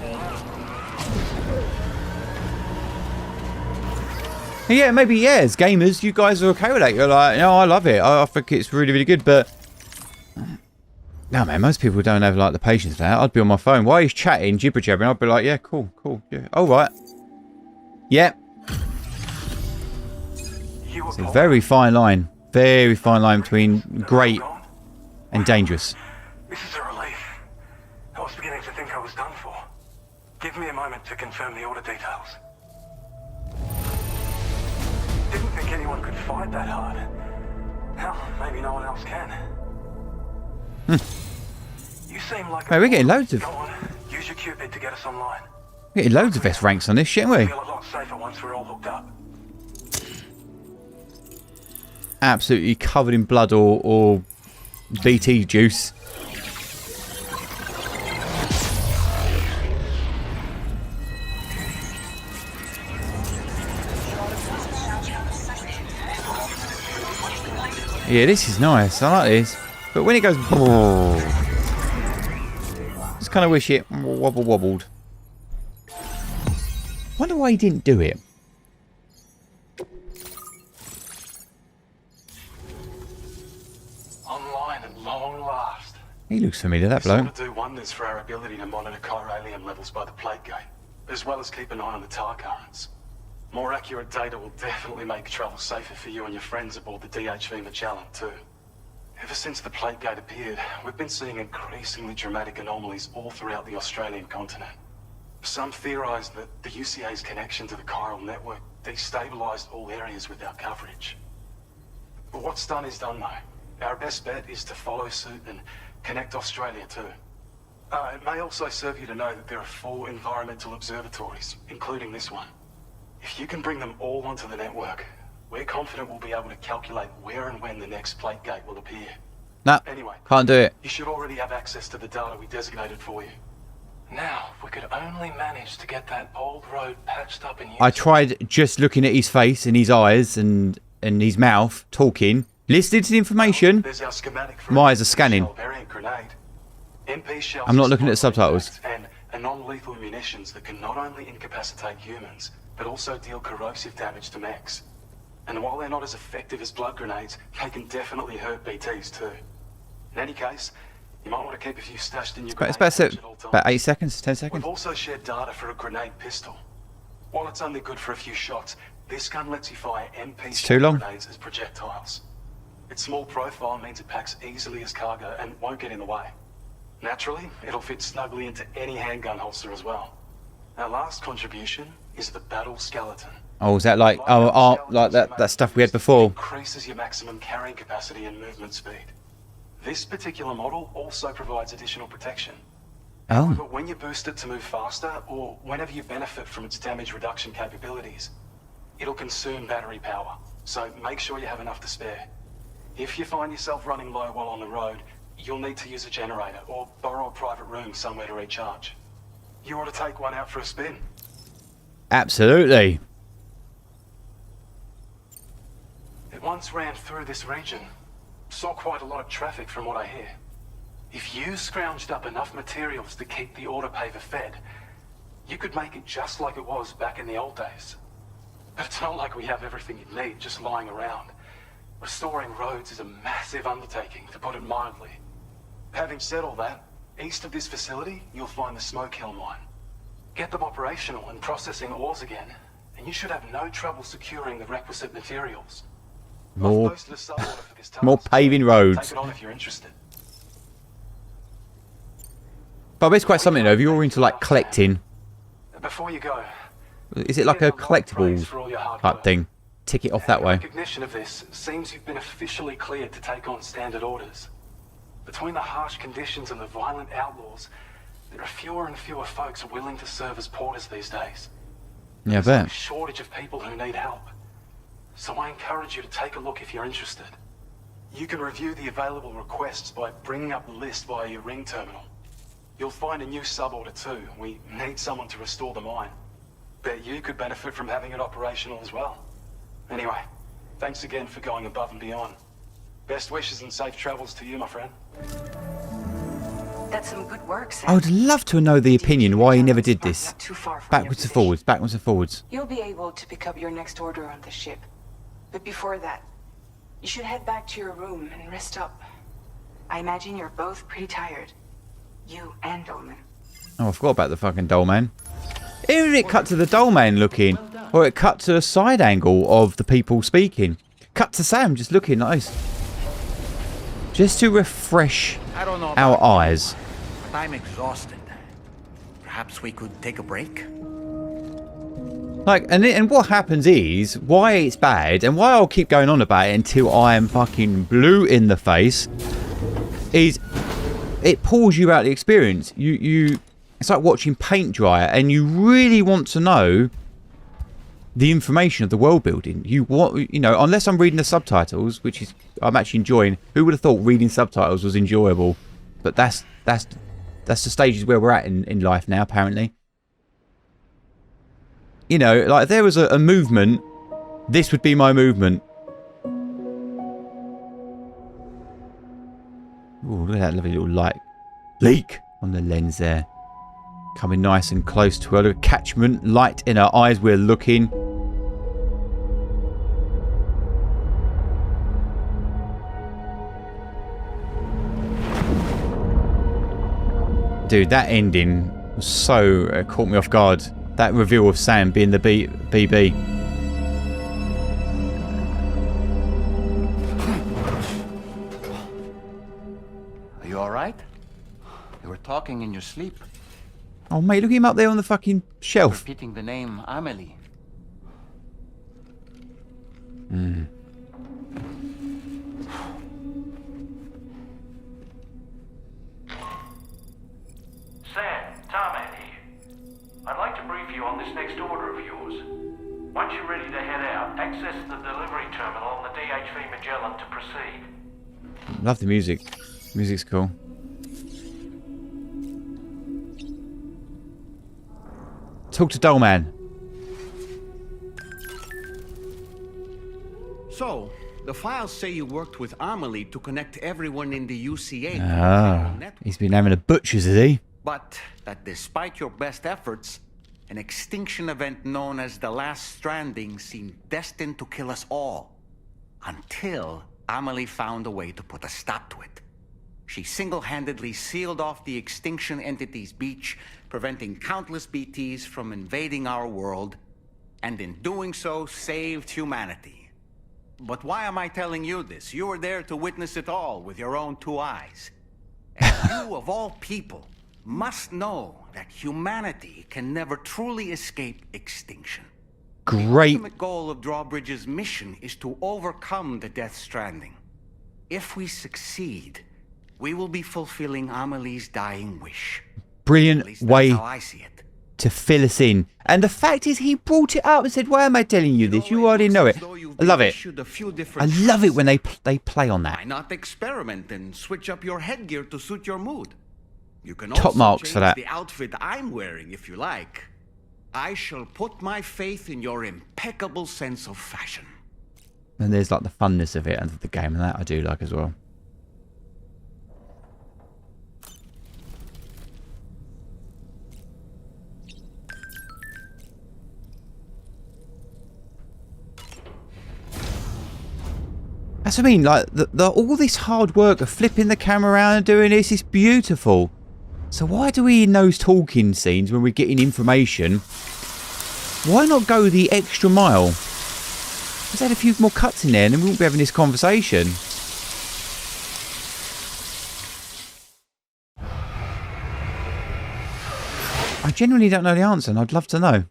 Yeah, maybe, yeah, as gamers, you guys are okay with that. You're like, no, I love it. I think it's really, really good, but... No, man, most people don't have like the patience for that. I'd be on my phone while he's chatting, jibber jabbering. I'd be like, yeah, cool, yeah. All right. Yeah. It's a very fine line between great and dangerous. This is a relief. I was beginning to think I was done for. Give me a moment to confirm the order details. Didn't think anyone could fight that hard. Hell, maybe no one else can. You seem like we're getting loads of... Go on, use your Cupid to get us online. We're getting loads of S ranks on this shit, aren't we? Feel a lot safer once we're all hooked up. Absolutely covered in blood or BT juice. Yeah, this is nice. I like this. But when it goes... just kind of wish it wobbled. Wonder why he didn't do it. Online at long last. He looks familiar, that bloke. This ought to do wonders for our ability to monitor chiralium levels by the plate gate, as well as keep an eye on the tar currents. More accurate data will definitely make travel safer for you and your friends aboard the DHV Magellan too. Ever since the plate gate appeared, we've been seeing increasingly dramatic anomalies all throughout the Australian continent. Some theorise that the UCA's connection to the chiral network destabilised all areas with our coverage. But what's done is done though. Our best bet is to follow suit and connect Australia too. It may also serve you to know that there are 4 environmental observatories, including this one. If you can bring them all onto the network, we're confident we'll be able to calculate where and when the next plate gate will appear. Nah, anyway, can't do it. You should already have access to the data we designated for you. Now, if we could only manage to get that old road patched up and used. I tried just looking at his face and his eyes and his mouth, talking, listening to the information. There's our schematic for my eyes are scanning. I'm not looking at the subtitles. And non-lethal munitions that can not only incapacitate humans, but also deal corrosive damage to mechs. And while they're not as effective as blood grenades, they can definitely hurt BTs too. In any case, you might want to keep a few stashed in your grenade pouch at all times. About 8 seconds, 10 seconds. We've also shared data for a grenade pistol. While it's only good for a few shots, this gun lets you fire MP grenades as projectiles. Its small profile means it packs easily as cargo and won't get in the way. Naturally, it'll fit snugly into any handgun holster as well. Our last contribution is the battle skeleton. Oh, is that like like that stuff we had before? Increases your maximum carrying capacity and movement speed. This particular model also provides additional protection. Oh. But when you boost it to move faster, or whenever you benefit from its damage reduction capabilities, it'll consume battery power. So make sure you have enough to spare. If you find yourself running low while on the road, you'll need to use a generator or borrow a private room somewhere to recharge. You ought to take one out for a spin. Absolutely. It once ran through this region. Saw quite a lot of traffic from what I hear. If you scrounged up enough materials to keep the autopaver fed, you could make it just like it was back in the old days. But it's not like we have everything you need just lying around. Restoring roads is a massive undertaking, to put it mildly. Having said all that, east of this facility, you'll find the Smoke Hill mine. Get them operational and processing ores again, and you should have no trouble securing the requisite materials. More paving roads. Take it on if you're interested. But it's quite something though, if you're into like collecting. Before you go, is it like a collectible type thing? Tick it off that way. Recognition of this seems you've been officially cleared to take on standard orders. Between the harsh conditions and the violent outlaws, there are fewer and fewer folks willing to serve as porters these days. Yeah, I bet. There's a shortage of people who need help. So I encourage you to take a look if you're interested. You can review the available requests by bringing up the list via your ring terminal. You'll find a new sub-order too. We need someone to restore the mine. Bet you could benefit from having it operational as well. Anyway, thanks again for going above and beyond. Best wishes and safe travels to you, my friend. That's some good work, Sam. I would love to know the opinion why he never did this. Backwards and forwards, backwards and forwards. You'll be able to pick up your next order on the ship. But before that, you should head back to your room and rest up. I imagine you're both pretty tired. You and Dolman. Oh, I forgot about the fucking doll man. Even if it cut to the doll man looking, or it cut to a side angle of the people speaking. Cut to Sam just looking like this. Just to refresh our eyes. But I'm exhausted. Perhaps we could take a break? Like, and what happens is, why it's bad, and why I'll keep going on about it until I am fucking blue in the face, is it pulls you out of the experience. It's like watching paint dry, and you really want to know the information of the world building. You know, unless I'm reading the subtitles, which is I'm actually enjoying. Who would have thought reading subtitles was enjoyable? But that's the stages where we're at in life now, apparently. You know, like if there was a movement, this would be my movement. Ooh, look at that lovely little light leak on the lens there. Coming nice and close to her. Look at catchment light in her eyes. We're looking. Dude, that ending was so caught me off guard. That reveal of Sam being the BB. Are you alright? You were talking in your sleep. Oh mate, look at him up there on the fucking shelf. Repeating the name Amelie. Hmm. Sam, Tarman here. I'd like to brief you on this next order of yours. Once you're ready to head out, access the delivery terminal on the DHV Magellan to proceed. Love the music. Music's cool. Talk to Dollman. So, the files say you worked with Amelie to connect everyone in the UCA. Ah, he's been having a butcher's, is he? But that despite your best efforts, an extinction event known as the Last Stranding seemed destined to kill us all. Until Amelie found a way to put a stop to it. She single-handedly sealed off the extinction entity's beach, preventing countless BTs from invading our world, and in doing so, saved humanity. But why am I telling you this? You were there to witness it all with your own two eyes. And you, of all people, must know that humanity can never truly escape extinction. Great. The ultimate goal of Drawbridge's mission is to overcome the Death Stranding. If we succeed, we will be fulfilling Amelie's dying wish. Brilliant way how I see it. to fill us in. And the fact is, he brought it up and said, why am I telling you this? You already know it. I love it. I love it when they play on that. Why not experiment and switch up your headgear to suit your mood? You can Top also marks change for that. the outfit I'm wearing if you like. I shall put my faith in your impeccable sense of fashion. And there's like the funness of it and the game, and that I do like as well. That's what I mean, like all this hard work of flipping the camera around and doing this is beautiful. So why do we in those talking scenes when we're getting information, why not go the extra mile? Let's add a few more cuts in there and then we won't be having this conversation. I genuinely don't know the answer and I'd love to know.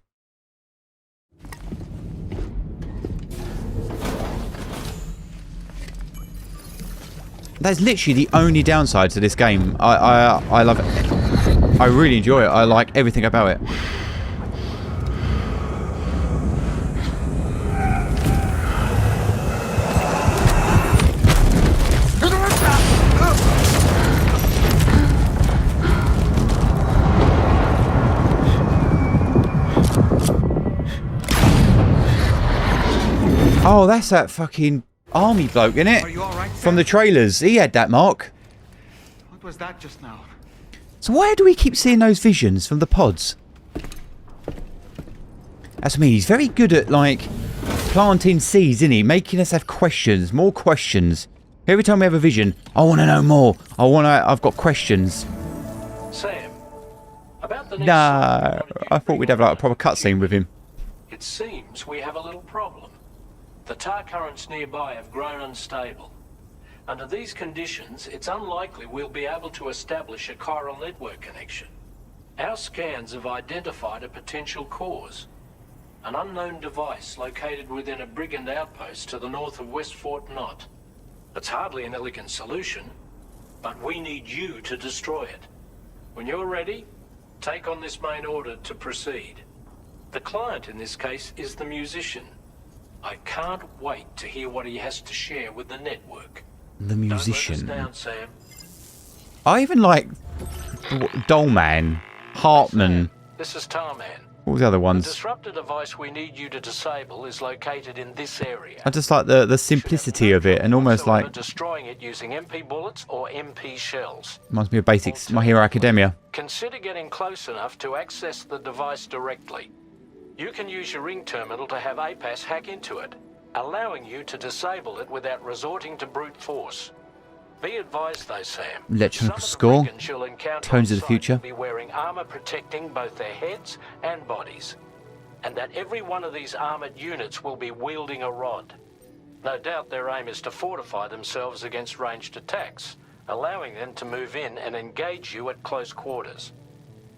That's literally the only downside to this game. I love it. I really enjoy it. I like everything about it. Oh, that's that fucking army bloke, innit? Are you all right, From the trailers. He had that mark. What was that just now? So why do we keep seeing those visions from the pods? That's me. He's very good at, like, planting seeds, isn't he? Making us have questions. More questions. Every time we have a vision, I want to know more. I've got questions. Sam, about the next Nah, I thought we'd have like a proper cutscene with him. It seems we have a little problem. The tar currents nearby have grown unstable. Under these conditions, it's unlikely we'll be able to establish a chiral network connection. Our scans have identified a potential cause. An unknown device located within a brigand outpost to the north of West Fort Knott. It's hardly an elegant solution, but we need you to destroy it. When you're ready, take on this main order to proceed. The client in this case is the musician. I can't wait to hear what he has to share with the network. The musician. Don't let us down, Sam. I even like Dollman, Hartman. This is Tarman. What was the other The ones? disruptor device we need you to disable is located in this area. I just like the simplicity of it, and almost like Destroying it using MP bullets or MP shells. reminds me of Basics, My Hero Academia. Consider getting close enough to access the device directly. You can use your ring terminal to have APAS hack into it, allowing you to disable it without resorting to brute force. Be advised though, Sam. Electronic score, Tones of the Future. Be wearing armor protecting both their heads and bodies, and that every one of these armored units will be wielding a rod. No doubt their aim is to fortify themselves against ranged attacks, allowing them to move in and engage you at close quarters.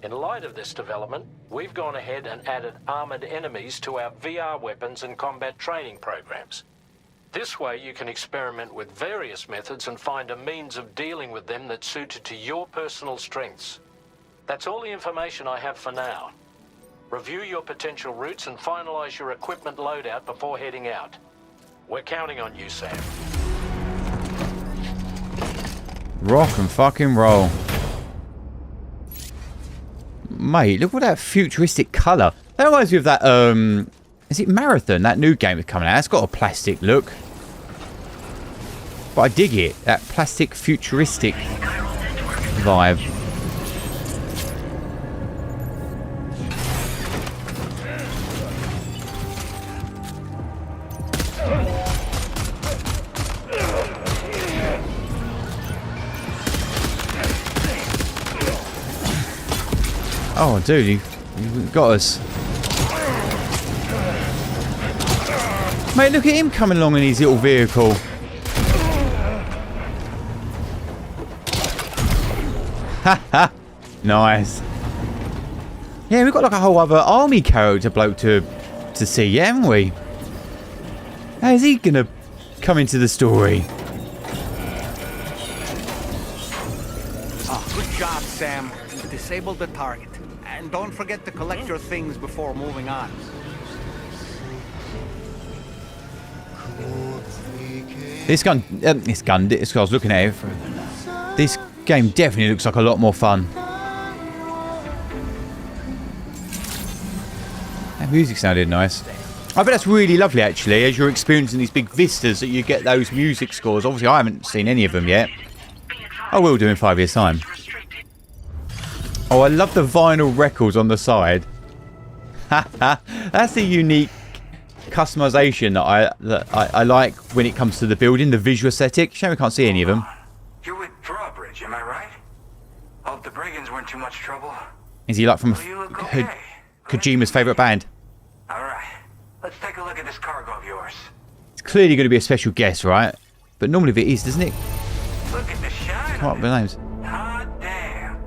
In light of this development, we've gone ahead and added armored enemies to our VR weapons and combat training programs. This way you can experiment with various methods and find a means of dealing with them that's suited to your personal strengths. That's all the information I have for now. Review your potential routes and finalize your equipment loadout before heading out. We're counting on you, Sam. Rock and fucking roll. Mate, look at that futuristic colour. That reminds me of that, is it Marathon? That new game that's coming out. It's got a plastic look. But I dig it. That plastic futuristic vibe. Oh, dude, you got us. Mate, look at him coming along in his little vehicle. Haha. Nice. Yeah, we've got like a whole other army character bloke to see, yeah, haven't we? How's he gonna come into the story? Oh, good job, Sam. You disabled the target. And don't forget to collect your things before moving on. This I was looking at it. This game definitely looks like a lot more fun. That music sounded nice. I bet that's really lovely actually, as you're experiencing these big vistas that you get those music scores. Obviously I haven't seen any of them yet. I will do in 5 years' time. Oh, I love the vinyl records on the side. That's a unique customization that I like when it comes to the building, the visual aesthetic. Shame we can't see any of them. You're with Drawbridge, am I right? Hope the brigands weren't too much trouble. Is he like from Kojima's favourite band? Alright, let's take a look at this cargo of yours. It's clearly going to be a special guest, right? But normally it is, doesn't it? Look at the shine. Come up with names. Hot damn.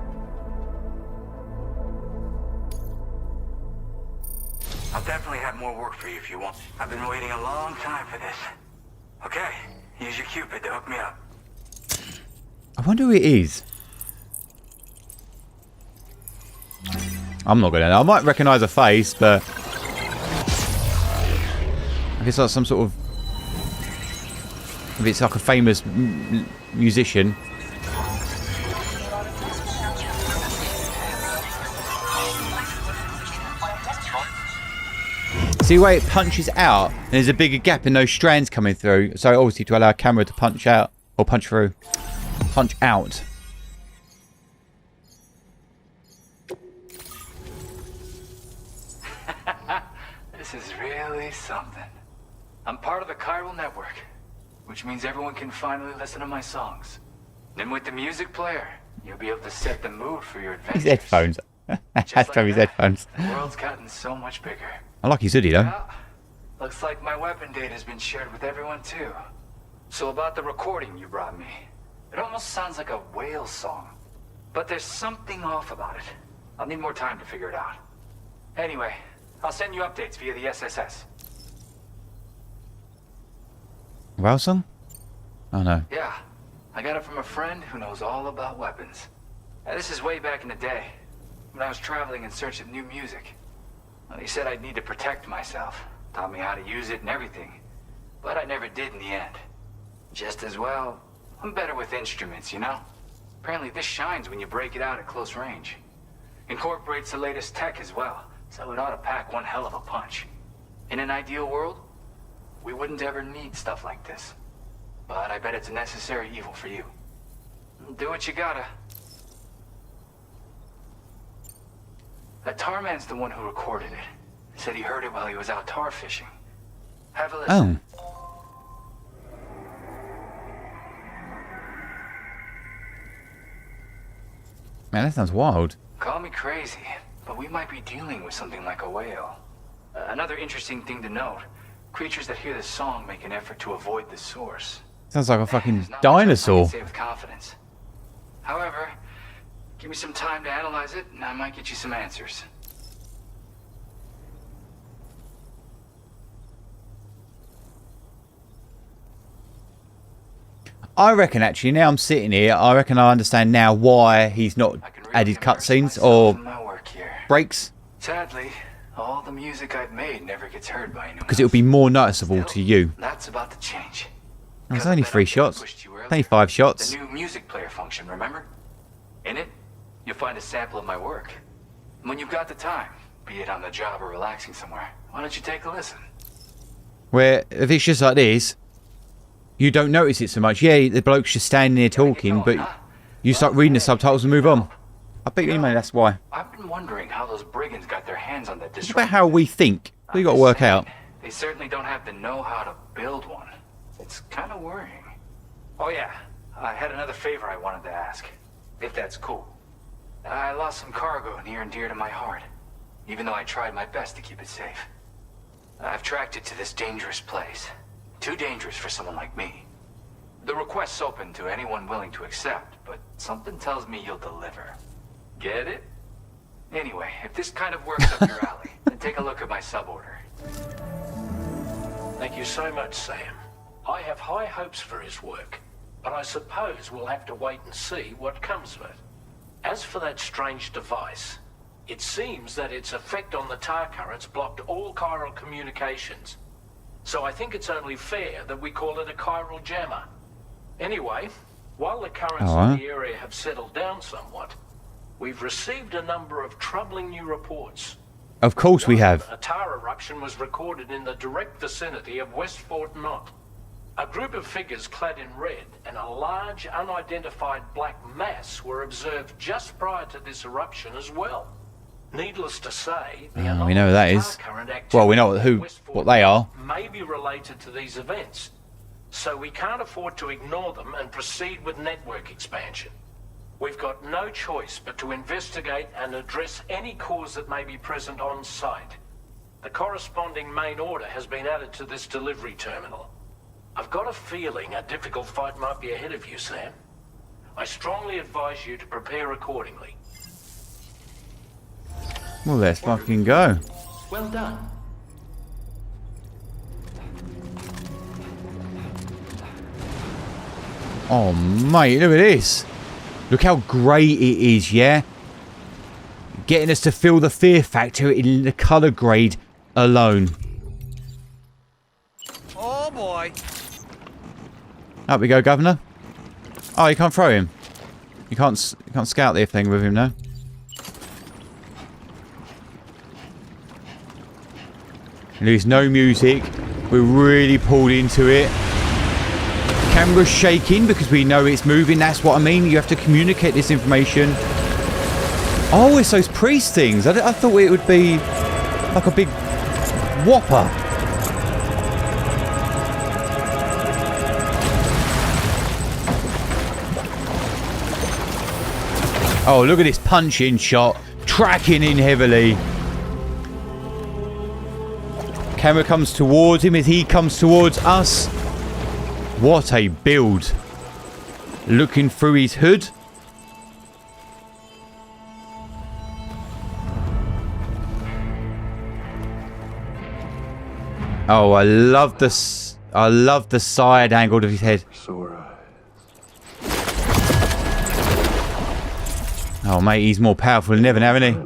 I'll definitely have more work for you if you want. I've been waiting a long time for this. Okay, use your Cupid to hook me up. I wonder who it is. I'm not gonna know. I might recognise a face, but I guess like some sort of, if it's like a famous musician. See the way it punches out, and there's a bigger gap in those strands coming through. So obviously to allow a camera to punch out or punch through, punch out. This is really something. I'm part of the chiral network. which means everyone can finally listen to my songs. Then with the music player, you'll be able to set the mood for your adventures. His headphones. Has to have his headphones. The world's gotten so much bigger. I like his hoodie though. Well, looks like my weapon data has been shared with everyone too. So about the recording you brought me, it almost sounds like a whale song. But there's something off about it. I'll need more time to figure it out. Anyway, I'll send you updates via the SSS. Whale song? Oh no. Yeah, I got it from a friend who knows all about weapons. Now, this is way back in the day, when I was traveling in search of new music. Well, he said I'd need to protect myself, taught me how to use it and everything. But I never did in the end. Just as well, I'm better with instruments, you know? Apparently this shines when you break it out at close range. Incorporates the latest tech as well, so it ought to pack one hell of a punch. In an ideal world, we wouldn't ever need stuff like this. But I bet it's a necessary evil for you. Do what you gotta. That tar man's the one who recorded it. Said he heard it while he was out tar fishing. Have a listen. Oh. Man, that sounds wild. Call me crazy, but we might be dealing with something like a whale. Another interesting thing to note, creatures that hear this song make an effort to avoid the source. Sounds like a fucking dinosaur. I can say with confidence. However, give me some time to analyze it, and I might get you some answers. I reckon actually, now I'm sitting here, I reckon I understand now why he's not added cutscenes or breaks. Sadly, all the music I've made never gets heard by anyone. Because it'll be more noticeable to you. That's about to change. There's only 3 shots. Only 5 shots. The new music player function, remember? In it, you'll find a sample of my work. And when you've got the time, be it on the job or relaxing somewhere, why don't you take a listen? Where, if it's just like this, you don't notice it so much. Yeah, the bloke's just standing there talking, but you start reading the subtitles and move on. I bet you anyway, that's why. I've been wondering how those brigands got their hands on that What disruptor. about how we think? We got to work out. They certainly don't have the know-how to build one. It's kind of worrying. Oh yeah, I had another favor I wanted to ask, if that's cool. I lost some cargo near and dear to my heart, even though I tried my best to keep it safe. I've tracked it to this dangerous place. Too dangerous for someone like me. The request's open to anyone willing to accept, but something tells me you'll deliver. Get it? Anyway, if this kind of works up your alley, then take a look at my suborder. Thank you so much, Sam. I have high hopes for his work, but I suppose we'll have to wait and see what comes of it. As for that strange device, it seems that its effect on the tar currents blocked all chiral communications. So I think it's only fair that we call it a chiral jammer. Anyway, while the currents in the area have settled down somewhat, we've received a number of troubling new reports. Of course we have. A tar eruption was recorded in the direct vicinity of West Fort Knott. A group of figures clad in red and a large unidentified black mass were observed just prior to this eruption as well. Needless to say, the we know who that is. Well, we know what they are. May be related to these events, so we can't afford to ignore them and proceed with network expansion. We've got no choice but to investigate and address any cause that may be present on site. The corresponding main order has been added to this delivery terminal. I've got a feeling a difficult fight might be ahead of you, Sam. I strongly advise you to prepare accordingly. Well, let's fucking go. Well done. Oh, mate, look at this. Look how grey it is, yeah? Getting us to feel the fear factor in the colour grade alone. Oh, boy. Up we go, Governor. Oh, you can't throw him. You can't scout the thing with him, no? There's no music. We're really pulled into it. Camera's shaking because we know it's moving. That's what I mean. You have to communicate this information. Oh, it's those priest things. I thought it would be like a big whopper. Oh, look at this punch-in shot. Tracking in heavily. Camera comes towards him as he comes towards us. What a build. Looking through his hood. Oh, I love the side angle of his head. Oh, mate, he's more powerful than ever now, isn't he?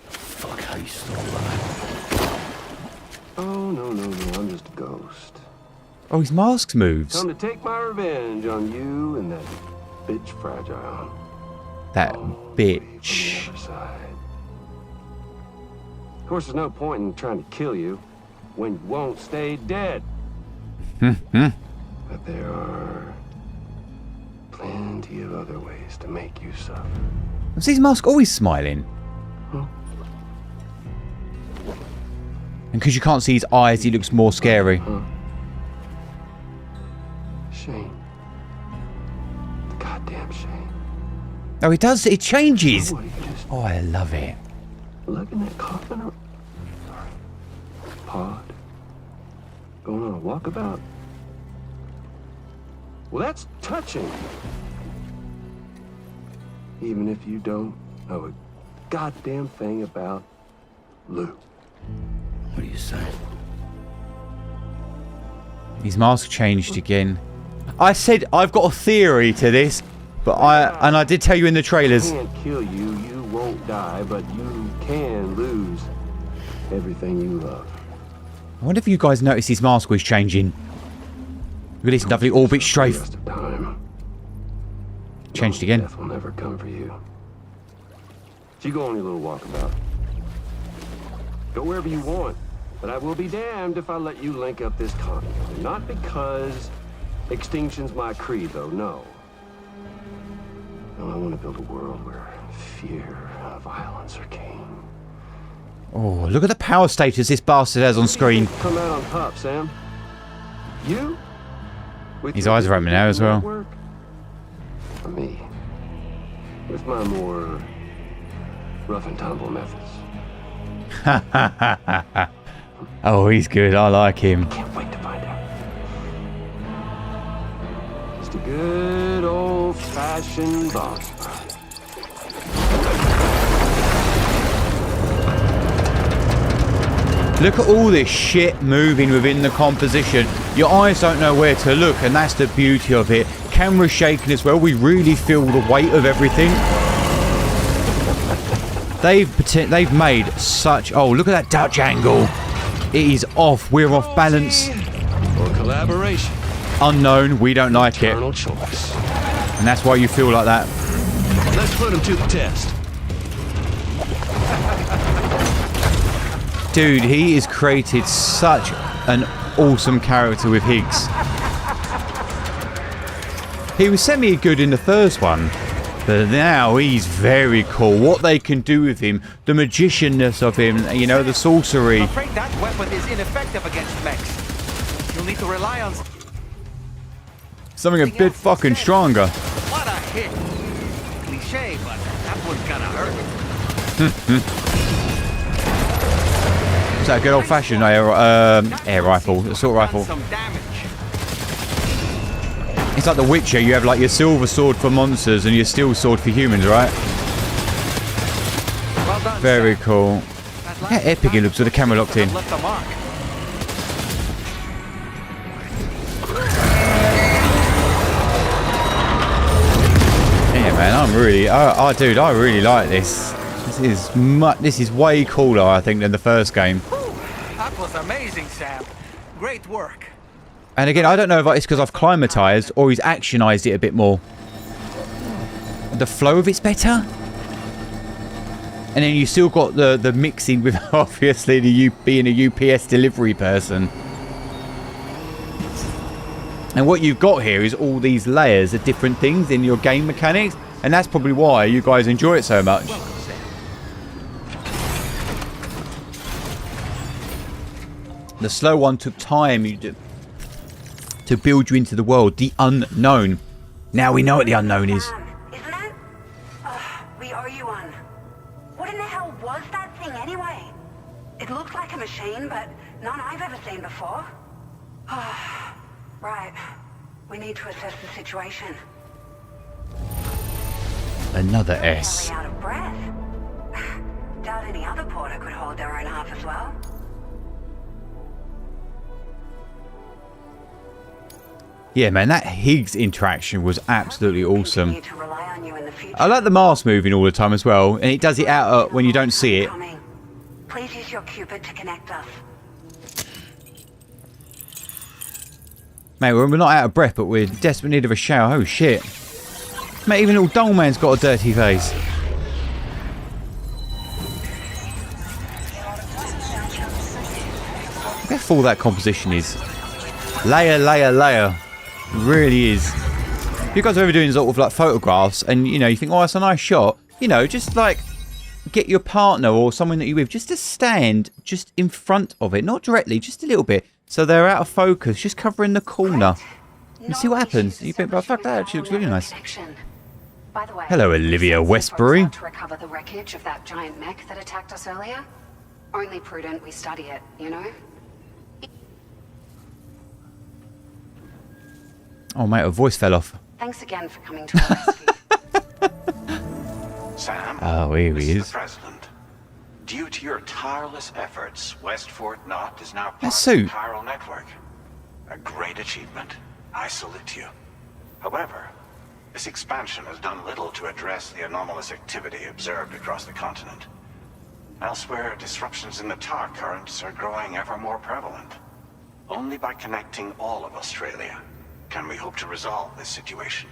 Fuck, how you still alive? Oh, no, I'm just a ghost. Oh, his mask moves. Come to take my revenge on you and that bitch Fragile. That bitch. Of course, there's no point in trying to kill you when you won't stay dead. But there are plenty of other ways to make you suffer. Was his mask always smiling? And because you can't see his eyes, he looks more scary. Shame. Goddamn shame. Oh, it does. It changes. Oh, I love it. Look in that coffin. Sorry. Pod. Going on a walkabout. Well, that's touching. Even if you don't know a goddamn thing about Lou. What are you saying? His mask changed again. I said I've got a theory to this, but I did tell you in the trailers. I can't kill you, you won't die, but you can lose everything you love. I wonder if you guys noticed his mask was changing. Look at this lovely orbit strafe. Changed again. Death will never come for you. So you go on your little walkabout. Go wherever you want, but I will be damned if I let you link up this continent. Not because extinction's my creed, though, no. No, I want to build a world where fear and violence are king. Oh, look at the power status this bastard has on screen. Come out on top, Sam. You? His eyes are open now as well. For me, with my more rough and tumble methods. Oh, he's good. I like him. Can't wait to find out. Just a good old-fashioned boss fight. Look at all this shit moving within the composition. Your eyes don't know where to look, and that's the beauty of it. Camera's shaking as well. We really feel the weight of everything. They've made such... Oh, look at that Dutch angle. It is off. We're off balance. Or collaboration. Unknown. We don't like it. Choice. And that's why you feel like that. Let's put him to the test. Dude, he has created such an awesome character with Higgs. He was semi-good in the first one, but now he's very cool. What they can do with him, the magicianness of him, you know, the sorcery. I'm afraid that weapon is ineffective against mechs. You'll need to rely on something a bit fucking stronger. What a hit! Cliche, but that one's gonna hurt. Is that a good old-fashioned air rifle, assault rifle? It's like The Witcher. You have like your silver sword for monsters and your steel sword for humans, right? Well done, very cool. How epic it looks with the camera locked in. Left the mark. Yeah, man, I'm really, dude, I really like this. This is way cooler, I think, than the first game. That was amazing, Sam. Great work. And again, I don't know if it's because I've climatized or he's actionized it a bit more. The flow of it's better. And then you still got the mixing with obviously being a UPS delivery person. And what you've got here is all these layers of different things in your game mechanics. And that's probably why you guys enjoy it so much. The slow one took time to build you into the world, the unknown. Now we know what the unknown is. Isn't that but none I've ever seen before. Right. We need to assess the situation. Another S. Out of breath. Doubt any other porter could hold their own half as well. Yeah, man, that Higgs interaction was absolutely awesome. I like the mask moving all the time as well, and it does it out when you don't see it. Please use your Cupid to connect us. Mate, we're not out of breath, but we're in desperate need of a shower. Oh shit. Mate, even little doll man's got a dirty face. Look how full that composition is. Layer, layer, layer. It really is. If you guys are ever doing sort of like photographs and you know you think, oh, that's a nice shot, you know, just like get your partner or someone that you're with just to stand just in front of it, not directly, just a little bit, so they're out of focus, just covering the corner. And see what happens. You think, well, fuck, that actually looks really nice. By the way, hello, Olivia Westbury. To recover the wreckage of that giant mech that attacked us earlier. Only prudent we study it, you know. Oh mate, her voice fell off. Thanks again for coming to our rescue. Sam, oh, here he is. The President. Due to your tireless efforts, West Fort Knot is now part That of suit. the chiral network. A great achievement. I salute you. However, this expansion has done little to address the anomalous activity observed across the continent. Elsewhere, disruptions in the tar currents are growing ever more prevalent. Only by connecting all of Australia can we hope to resolve this situation.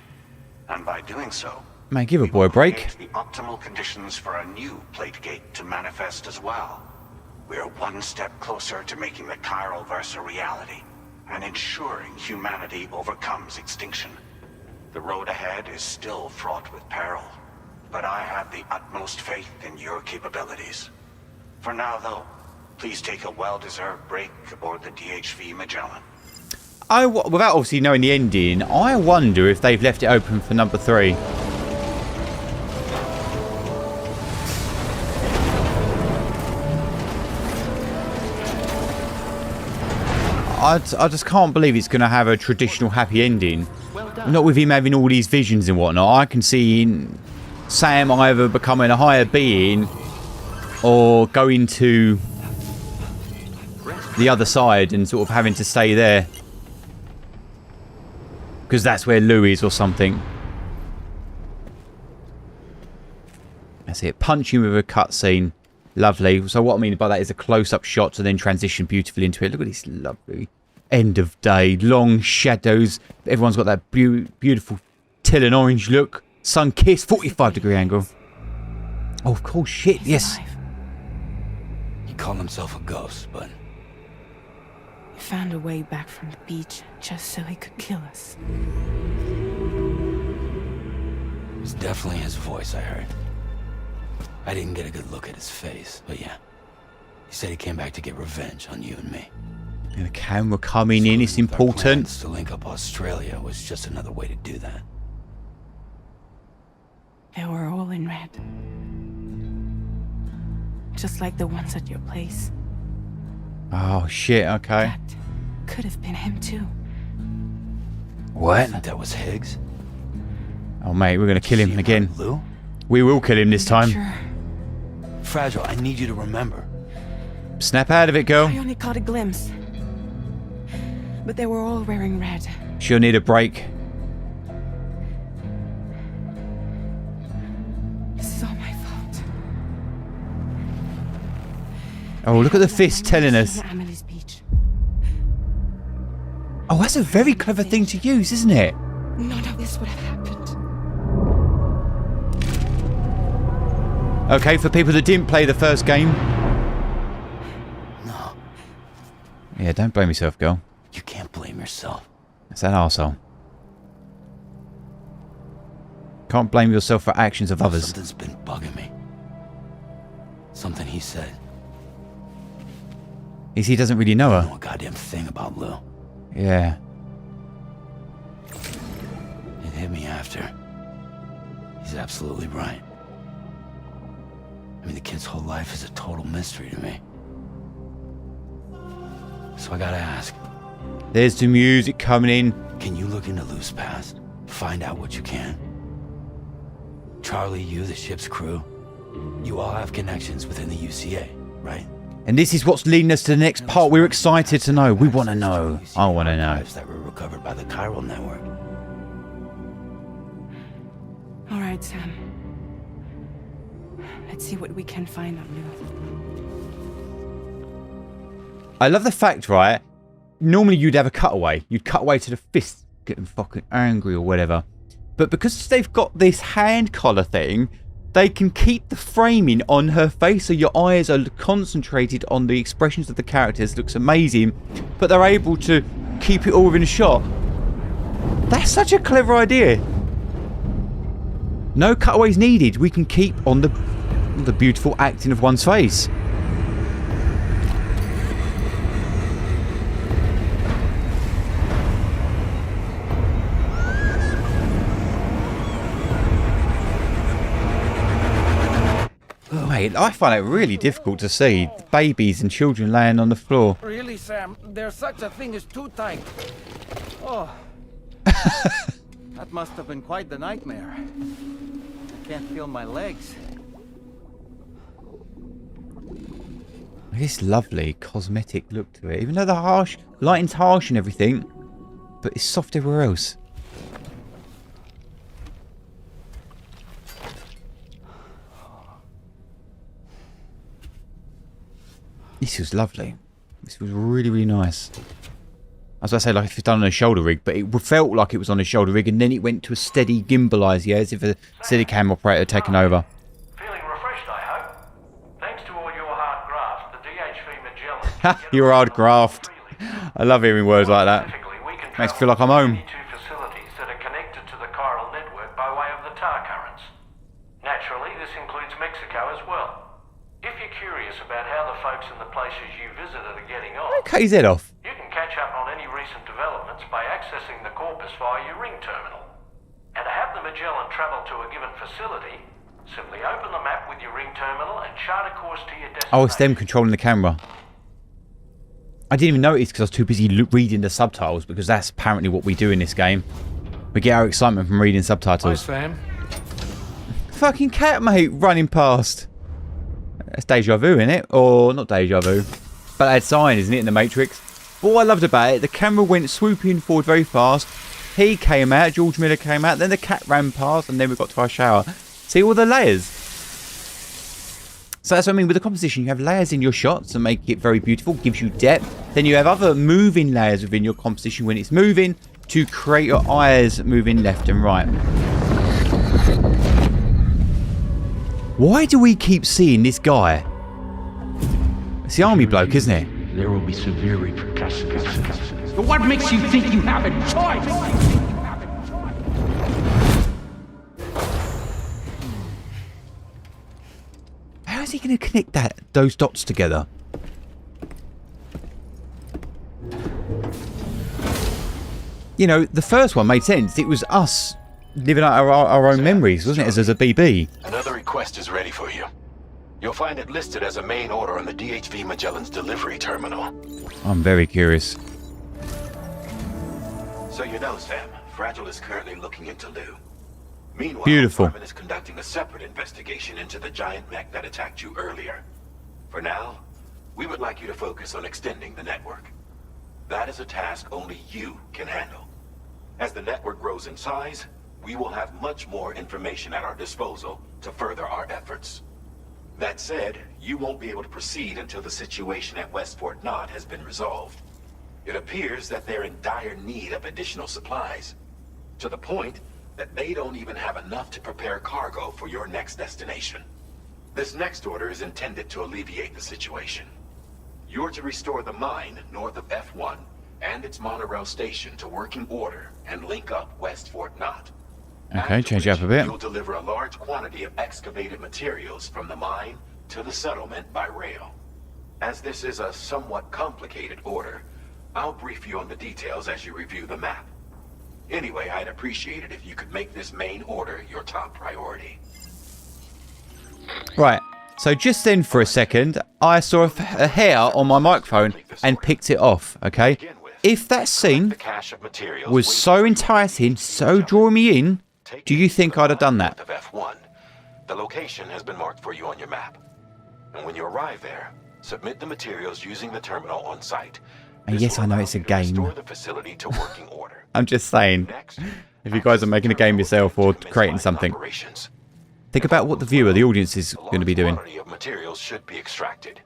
And by doing so, Man, give a boy a break. create the optimal conditions for a new plate gate to manifest as well. We are one step closer to making the chiral verse a reality and ensuring humanity overcomes extinction. The road ahead is still fraught with peril, but I have the utmost faith in your capabilities. For now, though, please take a well-deserved break aboard the DHV Magellan. Without obviously knowing the ending, I wonder if they've left it open for number 3. I just can't believe it's going to have a traditional happy ending. Not with him having all these visions and whatnot. I can see Sam either becoming a higher being or going to the other side and sort of having to stay there. Because that's where Lou is or something. That's it. Punching with a cutscene. Lovely. So what I mean by that is a close-up shot to then transition beautifully into it. Look at this lovely end of day. Long shadows. Everyone's got that beautiful teal and orange look. Sun kiss. 45-degree angle. Oh, of course. Shit. Yes. He called himself a ghost, but he found a way back from the beach just so he could kill us. It was definitely his voice I heard. I didn't get a good look at his face, but yeah. He said he came back to get revenge on you and me. And the camera coming in, it's important. To link up Australia was just another way to do that. They were all in red. Just like the ones at your place. Oh, shit, okay. That could have been him too. What? I think that was Higgs. Oh, mate, we're going to kill him again. Lou? We will kill him this time. Sure. Fragile, I need you to remember. Snap out of it, girl. I only caught a glimpse. But they were all wearing red. She'll need a break. This is all my fault. Oh, look at the fist telling us. Amelie's beach. Oh, that's a very clever thing to use, isn't it? None of this would have happened. Okay, for people that didn't play the first game. No. Yeah, don't blame yourself, girl. You can't blame yourself. That's that arsehole. Can't blame yourself for actions of others. Something's been bugging me. Something he said. He doesn't really know I her. don't know a goddamn thing about Lou. Yeah. It hit me after. He's absolutely right. I mean, the kid's whole life is a total mystery to me. So I gotta ask. There's the music coming in. Can you look into Loose Past? Find out what you can. Charlie, you, the ship's crew, you all have connections within the UCA, right? And this is what's leading us to the next part. We're excited to know. We want to know. I want to know. That were recovered by the chiral network. All right, Sam. Let's see what we can find on you. I love the fact, right? Normally you'd have a cutaway. You'd cut away to the fist getting fucking angry or whatever. But because they've got this hand collar thing, they can keep the framing on her face, so your eyes are concentrated on the expressions of the characters. Looks amazing, but they're able to keep it all within a shot. That's such a clever idea. No cutaways needed. We can keep on the beautiful acting of one's face. Mate, I find it really difficult to see babies and children laying on the floor. Really, Sam? There's such a thing as too tight. Oh. That must have been quite the nightmare. I can't feel my legs. This lovely cosmetic look to it. Even though the lighting's harsh and everything, but it's soft everywhere else. This was lovely. This was really, really nice. I was about to say, like, if it's done on a shoulder rig, but it felt like it was on a shoulder rig, and then it went to a steady gimbalized, yeah, as if a steady cam operator had taken over. Feeling refreshed, I hope. Thanks to all your hard graft, the DHV Magellan. Your hard graft. I love hearing words like that. Makes me feel like I'm home. Facilities that are connected to the chiral network by way of the tar currents. Naturally, this includes Mexico as well. If you're curious about how the folks in the places you visited are getting on, Cut his head off. you can catch up on any recent developments by accessing the corpus via your ring terminal. And to have the Magellan travel to a given facility, simply open the map with your ring terminal and chart a course to your destination. Oh, it's them controlling the camera. I didn't even notice because I was too busy reading the subtitles, because that's apparently what we do in this game. We get our excitement from reading subtitles. Hi, Sam. Fucking cat, mate, running past. That's deja vu, isn't it? Or not deja vu, but that sign, isn't it, in the Matrix? But what I loved about it, the camera went swooping forward very fast. He came out, George Miller came out, then the cat ran past, and then we got to our shower. See all the layers? So that's what I mean, with the composition, you have layers in your shots to make it very beautiful, gives you depth. Then you have other moving layers within your composition when it's moving to create your eyes moving left and right. Why do we keep seeing this guy? It's the army bloke, isn't it? There will be severe repercussions. But what makes you think you have a choice? How is he going to connect those dots together? You know, the first one made sense. It was us living out our own memories, wasn't it, as a BB? Another request is ready for you. You'll find it listed as a main order on the DHV Magellan's delivery terminal. I'm very curious. So you know, Sam, Fragile is currently looking into Lou. Meanwhile, Beautiful. Marvin is conducting a separate investigation into the giant mech that attacked you earlier. For now, we would like you to focus on extending the network. That is a task only you can handle. As the network grows in size, we will have much more information at our disposal to further our efforts. That said, you won't be able to proceed until the situation at West Fort Knott has been resolved. It appears that they're in dire need of additional supplies, to the point that they don't even have enough to prepare cargo for your next destination. This next order is intended to alleviate the situation. You're to restore the mine north of F1 and its monorail station to working order and link up West Fort Knott. Okay, change it up a bit. You'll deliver a large quantity of excavated materials from the mine to the settlement by rail. As this is a somewhat complicated order, I'll brief you on the details as you review the map. Anyway, I'd appreciate it if you could make this main order your top priority. Right, So just then for a second, I saw a hair on my microphone and picked it off, okay? If that scene was so enticing, so drawing me in, do you think I'd have done that? F1. The location has been marked for you on your map. And when you arrive there, submit the materials using the terminal on site. And yes, I know it's a game. Restore the facility to working order. I'm just saying, if you guys are making a game yourself or creating something, think about what the viewer, the audience is going to be doing. Quantity of materials should be extracted.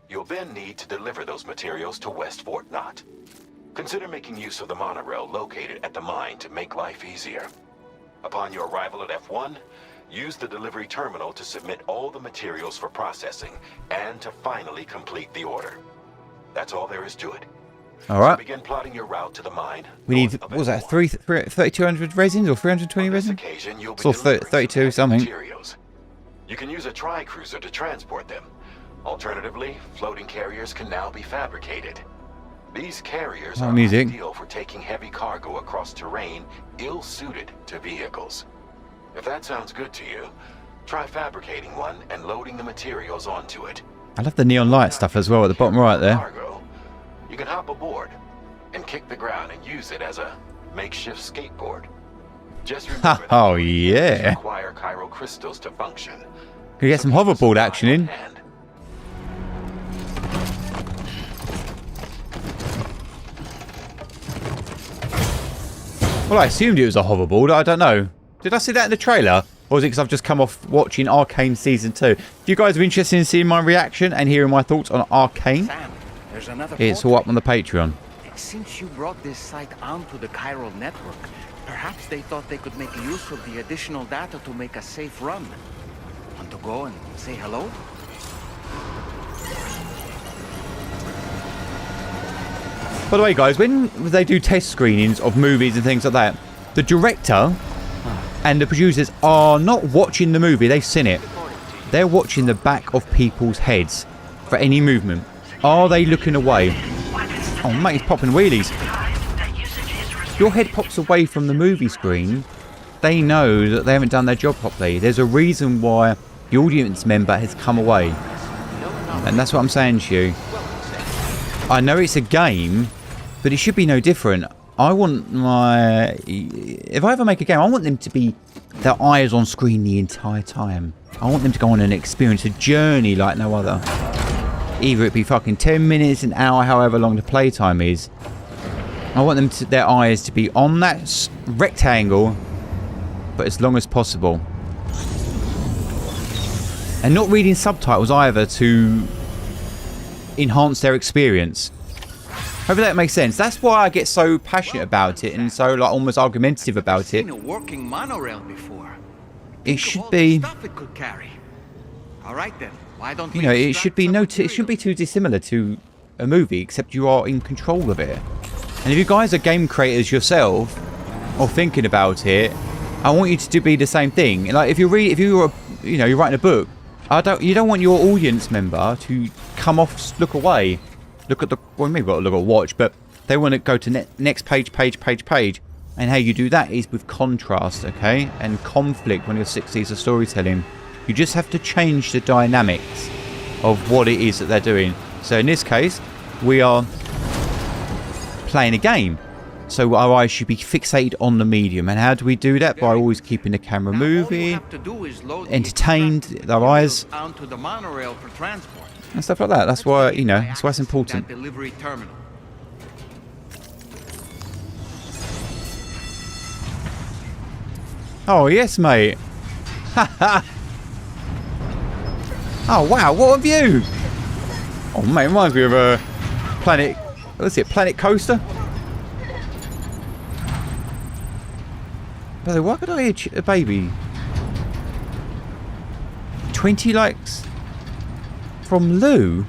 You'll then need to deliver those materials to West Fort Knott. Consider making use of the monorail located at the mine to make life easier. Upon your arrival at F1, use the delivery terminal to submit all the materials for processing and to finally complete the order. That's all there is to it. All right. So begin plotting your route to the mine. We need, what was that, 3,200 resins or 320 resins? It's all 32 something. Materials. You can use a tri-cruiser to transport them. Alternatively, floating carriers can now be fabricated. These carriers are ideal for taking heavy cargo across terrain ill-suited to vehicles. If that sounds good to you, try fabricating one and loading the materials onto it. I love the neon light stuff as well at the bottom right there. You can hop aboard and kick the ground and use it as a makeshift skateboard. Just remember Oh yeah. require chiral crystals to function. Can you get some hoverboard action in? Well, I assumed it was a hoverboard. I don't know. Did I see that in the trailer? Or is it because I've just come off watching Arcane Season 2? If you guys are interested in seeing my reaction and hearing my thoughts on Arcane, it's all up on the Patreon. Since you brought this site onto the chiral network, perhaps they thought they could make use of the additional data to make a safe run. Want to go and say hello? By the way, guys, when they do test screenings of movies and things like that, the director and the producers are not watching the movie, they've seen it. They're watching the back of people's heads for any movement. Are they looking away? Oh mate, he's popping wheelies. Your head pops away from the movie screen, they know that they haven't done their job properly. There's a reason why the audience member has come away. And that's what I'm saying to you. I know it's a game, but it should be no different. I want my... If I ever make a game, I want them to be... their eyes on screen the entire time. I want them to go on and experience a journey like no other. Either it be fucking 10 minutes, an hour, however long the playtime is. I want them to, their eyes to be on that rectangle, but as long as possible. And not reading subtitles either to enhance their experience. Hopefully that makes sense. That's why I get so passionate about it and so like almost argumentative about it. I've seen a working monorail before. It should be, Stuff it could carry. All right then. Why don't you know, it should be it shouldn't be too dissimilar to a movie, except you are in control of it. And if you guys are game creators yourself or thinking about it, I want you to be the same thing. Like if you're you're writing a book, you don't want your audience member to come off, look away, look at the, well, maybe got to look at watch, but they want to go to next page. And how you do that is with contrast, okay, and conflict when you're 60s of storytelling. You just have to change the dynamics of what it is that they're doing. So in this case, we are playing a game. So our eyes should be fixated on the medium. And how do we do that? By always keeping the camera moving, entertained, their eyes, onto the monorail for transport. and stuff like that. That's why, you know, that's why it's important. Delivery terminal. Oh, yes, mate. Oh, wow, what a view. Oh, mate, reminds me of a Planet... What's it? Planet Coaster? Brother, why could I hear a baby? 20 likes from Lou?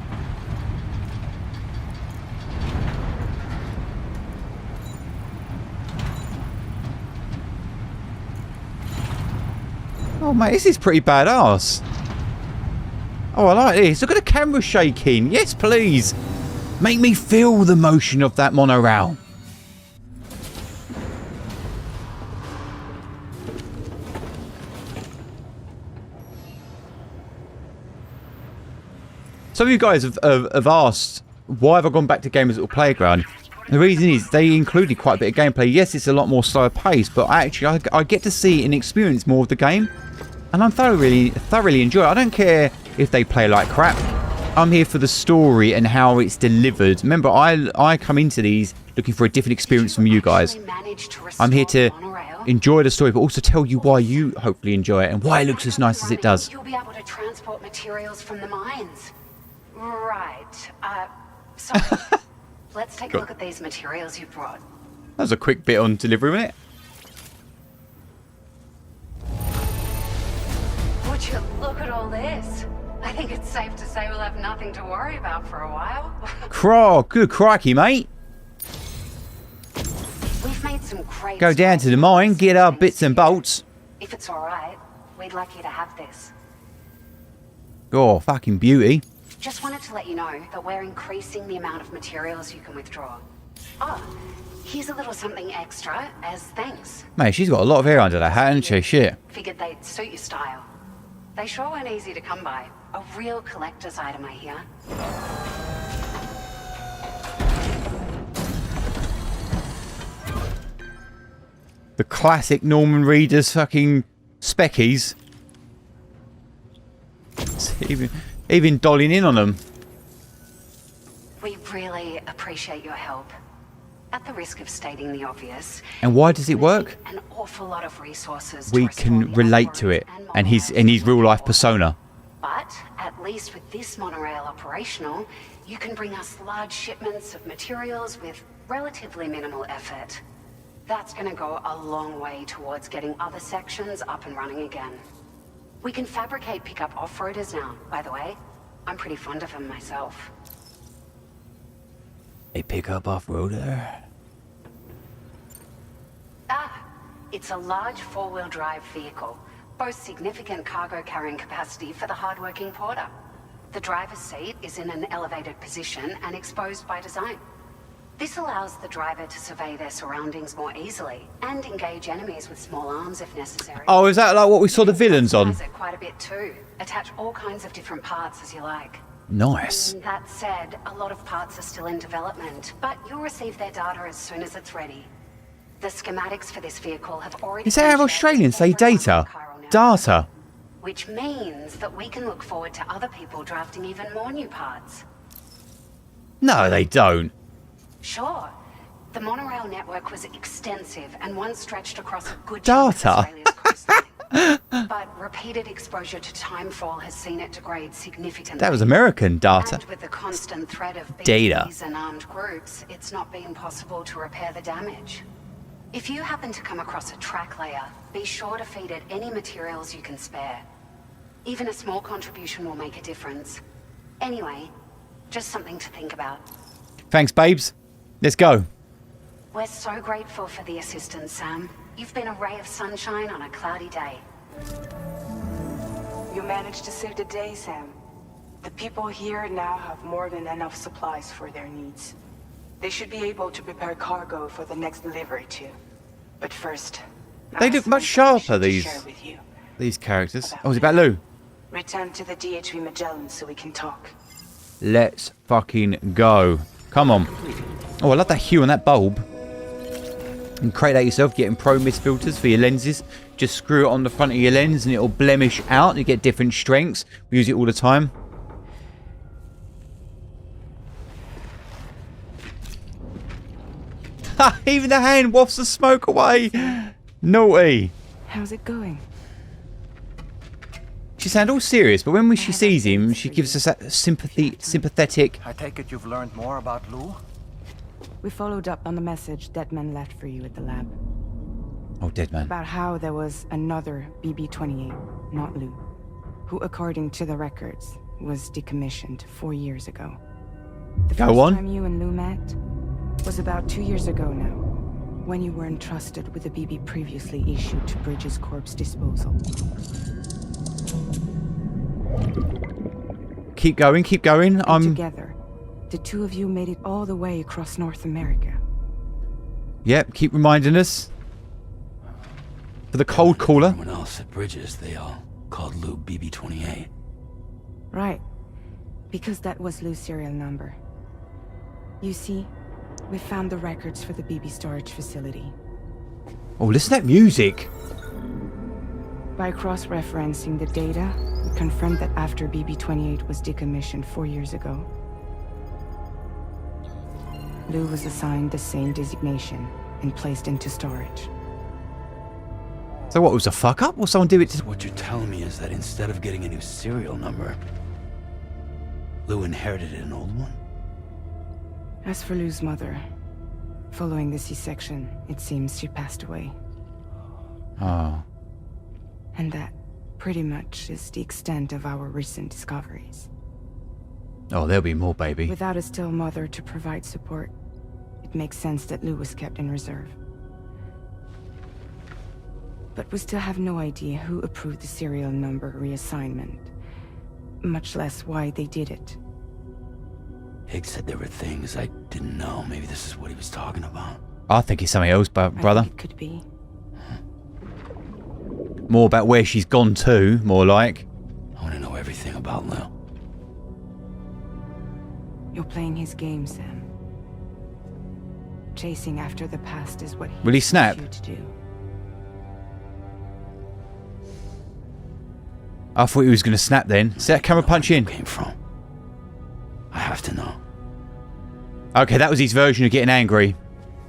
Oh, mate, this is pretty badass. Oh, I like this. Look at the camera shaking. Yes, please. Make me feel the motion of that monorail. Some of you guys have asked, why have I gone back to Gamers Little Playground? The reason is they included quite a bit of gameplay. Yes, it's a lot more slower paced, but actually I get to see and experience more of the game. And I'm thoroughly enjoy it. I don't care if they play like crap. I'm here for the story and how it's delivered. Remember, I come into these looking for a different experience from you guys. I'm here to enjoy the story, but also tell you why you hopefully enjoy it and why it looks as nice as it does. You'll be able to transport materials from the mines. Right. Sorry. Let's take a look at these materials you brought. That was a quick bit on delivery, wasn't it? Would you look at all this? I think it's safe to say we'll have nothing to worry about for a while. Good crikey, mate. We've made some great Go down to the mine, get our bits and bolts. If it's alright, we'd like you to have this. Oh, fucking beauty. Just wanted to let you know that we're increasing the amount of materials you can withdraw. Oh, here's a little something extra as thanks. Mate, she's got a lot of hair under that hat, hasn't she? Shit. Figured they'd suit your style. They sure weren't easy to come by. A real collector's item, I hear. The classic Norman Reedus fucking speckies. Even dolling in on them. We really appreciate your help. At the risk of stating the obvious. And why does it work? An awful lot of resources. We can relate to it and his real life persona. But at least with this monorail operational, you can bring us large shipments of materials with relatively minimal effort. That's going to go a long way towards getting other sections up and running again. We can fabricate pickup off-roaders now, by the way. I'm pretty fond of them myself. A pickup off-roader? It's a large four-wheel drive vehicle. Boasts significant cargo carrying capacity for the hard-working porter. The driver's seat is in an elevated position and exposed by design. This allows the driver to survey their surroundings more easily and engage enemies with small arms if necessary. Oh, is that like what we saw the villains on? It quite a bit too. Attach all kinds of different parts as you like. Nice. That said, a lot of parts are still in development, but you'll receive their data as soon as it's ready. The schematics for this vehicle have already... Is that how Australians say data? Data. Which means that we can look forward to other people drafting even more new parts. No, they don't. Sure. The monorail network was extensive and once stretched across a good data. But repeated exposure to timefall has seen it degrade significantly. That was American data. And with the constant threat of Data. BTs and armed groups, it's not been possible to repair the damage. If you happen to come across a track layer, be sure to feed it any materials you can spare. Even a small contribution will make a difference. Anyway, just something to think about. Thanks, babes. Let's go. We're so grateful for the assistance, Sam. You've been a ray of sunshine on a cloudy day. You managed to save the day, Sam. The people here now have more than enough supplies for their needs. They should be able to prepare cargo for the next delivery too. But first, They look much sharper, these characters. Oh, is it about Lou? return to the DHV Magellan so we can talk. Let's fucking go. Come on. Oh, I love that hue on that bulb. And create that yourself, getting pro mist filters for your lenses. Just screw it on the front of your lens and it'll blemish out. You get different strengths. We use it all the time. Ha! Even the hand wafts the smoke away. Naughty. How's it going? She sounds all serious, but when she sees him, she gives us that sympathetic. I take it you've learned more about Lou? We followed up on the message Deadman left for you at the lab. Oh, Deadman. About how there was another BB-28, not Lou, who, according to the records, was decommissioned 4 years ago. The first time you and Lou met was about 2 years ago now, when you were entrusted with a BB previously issued to Bridges Corp's disposal. Keep going, keep going. Together, the two of you made it all the way across North America. Yep, keep reminding us. For the cold caller. Everyone else at Bridges, they all called Lou BB-28. Right. Because that was Lou's serial number. You see, we found the records for the BB storage facility. Oh, listen to that music. By cross-referencing the data, we confirmed that after BB-28 was decommissioned 4 years ago, Lou was assigned the same designation and placed into storage. So what, was a fuck up or someone do it to... What you're telling me is that instead of getting a new serial number, Lou inherited an old one? As for Lou's mother, following the C-section, it seems she passed away. Oh. And that pretty much is the extent of our recent discoveries. Oh, there'll be more, baby. Without a still mother to provide support, it makes sense that Lou was kept in reserve. But we still have no idea who approved the serial number reassignment, much less why they did it. Higgs said there were things I didn't know. Maybe this is what he was talking about. I think it's something else, brother. I think it could be. More about where she's gone to, more like. I want to know everything about Lou. You're playing his game, Sam. Chasing after the past is what Will he snap? You to do. I thought he was going to snap then. See that camera punch in? Came from. I have to know. Okay, that was his version of getting angry.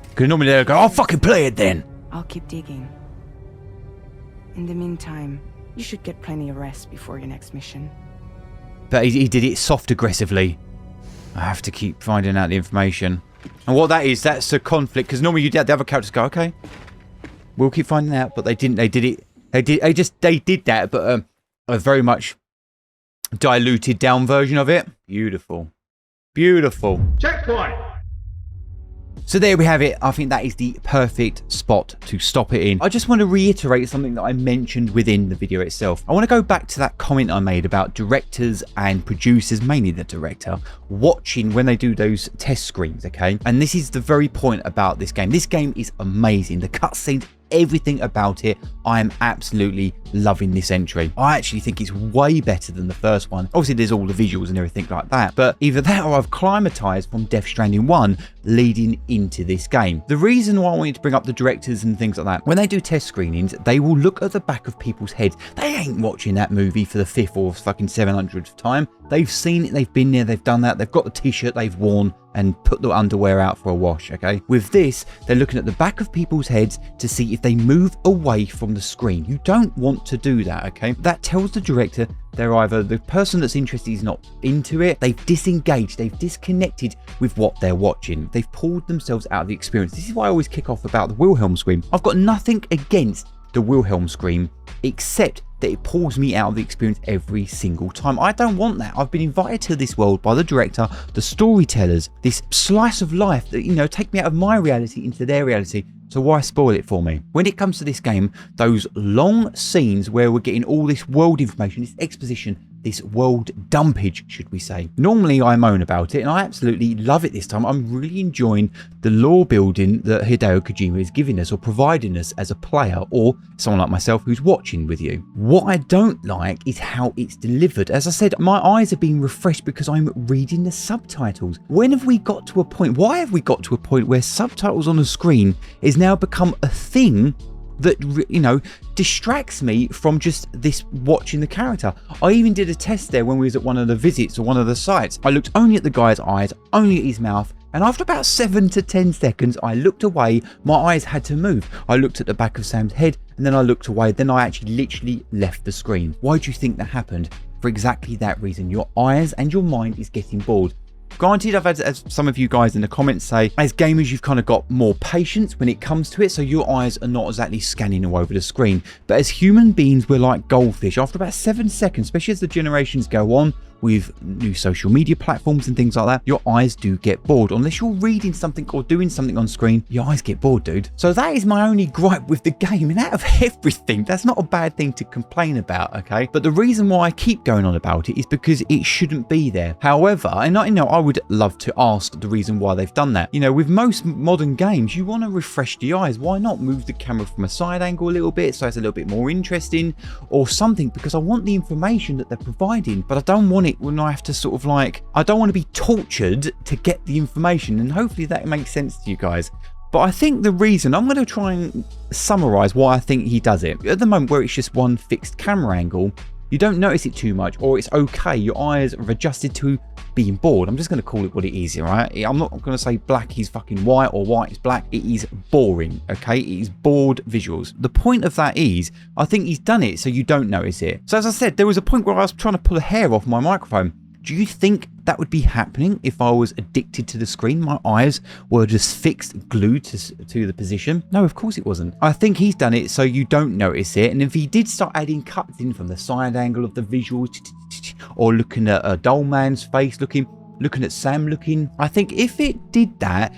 Because normally they'll go, I'll fucking play it then. I'll keep digging. In the meantime, you should get plenty of rest before your next mission. But he did it soft aggressively. I have to keep finding out the information. And what that is, that's a conflict. Because normally the other characters go, okay, we'll keep finding out. But they didn't. They did it. They did that, but a very much diluted down version of it. Beautiful. Beautiful. Checkpoint! So there we have it. I think that is the perfect spot to stop it in. I just want to reiterate something that I mentioned within the video itself. I want to go back to that comment I made about directors and producers, mainly the director, watching when they do those test screens, okay? And this is the very point about this game. This game is amazing. The cutscenes, everything about it, I am absolutely loving this entry. I actually think it's way better than the first one. Obviously there's all the visuals and everything like that, but either that or I've climatized from Death Stranding 1 leading into this game. The reason why I wanted to bring up the directors and things like that, when they do test screenings, they will look at the back of people's heads. They ain't watching that movie for the 5th or fucking 700th time. They've seen it, they've been there, they've done that, they've got the t-shirt they've worn and put the underwear out for a wash, okay? With this, they're looking at the back of people's heads to see if they move away from the screen. You don't want to do that, okay? That tells the director they're either the person that's interested is not into it, they've disengaged, they've disconnected with what they're watching. They've pulled themselves out of the experience. This is why I always kick off about the Wilhelm scream. I've got nothing against the Wilhelm scream, except that it pulls me out of the experience every single time. I don't want that. I've been invited to this world by the director, the storytellers, this slice of life that, you know, take me out of my reality into their reality. So why spoil it for me? When it comes to this game, those long scenes where we're getting all this world information, this exposition, this world dumpage, should we say. Normally I moan about it and I absolutely love it this time. I'm really enjoying the lore building that Hideo Kojima is giving us or providing us as a player or someone like myself who's watching with you. What I don't like is how it's delivered. As I said, my eyes are being refreshed because I'm reading the subtitles. When have we got to a point, why have we got to a point where subtitles on the screen is now become a thing that, you know, distracts me from just this watching the character? I even did a test there when we was at one of the visits or one of the sites. I looked only at the guy's eyes, only at his mouth, and after about 7 to 10 seconds I looked away. My eyes had to move. I looked at the back of Sam's head and then I looked away. Then I actually literally left the screen. Why do you think that happened? For exactly that reason. Your eyes and your mind is getting bored. Granted, I've had, as some of you guys in the comments say, as gamers you've kind of got more patience when it comes to it, so your eyes are not exactly scanning all over the screen. But as human beings, we're like goldfish. After about 7 seconds, especially as the generations go on with new social media platforms and things like that, your eyes do get bored. Unless you're reading something or doing something on screen, your eyes get bored, dude. So that is my only gripe with the game, and out of everything, that's not a bad thing to complain about, okay? But the reason why I keep going on about it is because it shouldn't be there. However, and I would love to ask the reason why they've done that. You know, with most modern games, you want to refresh the eyes. Why not move the camera from a side angle a little bit so it's a little bit more interesting or something? Because I want the information that they're providing, but I don't want want it when I have to sort of like, I don't want to be tortured to get the information, and hopefully that makes sense to you guys. But I think the reason, I'm going to try and summarize why I think he does it. At the moment where it's just one fixed camera angle, you don't notice it too much, or it's okay, your eyes are adjusted to being bored. I'm just going to call it what it is, right? I'm not going to say black is fucking white or white is black. It is boring, okay? It is bored visuals. The point of that is, I think he's done it so you don't notice it. So as I said, there was a point where I was trying to pull a hair off my microphone. Do you think that would be happening if I was addicted to the screen? My eyes were just fixed, glued to the position? No, of course it wasn't. I think he's done it so you don't notice it. And if he did start adding cuts in from the side angle of the visuals, or looking at a dull man's face looking at Sam looking, I think if it did that,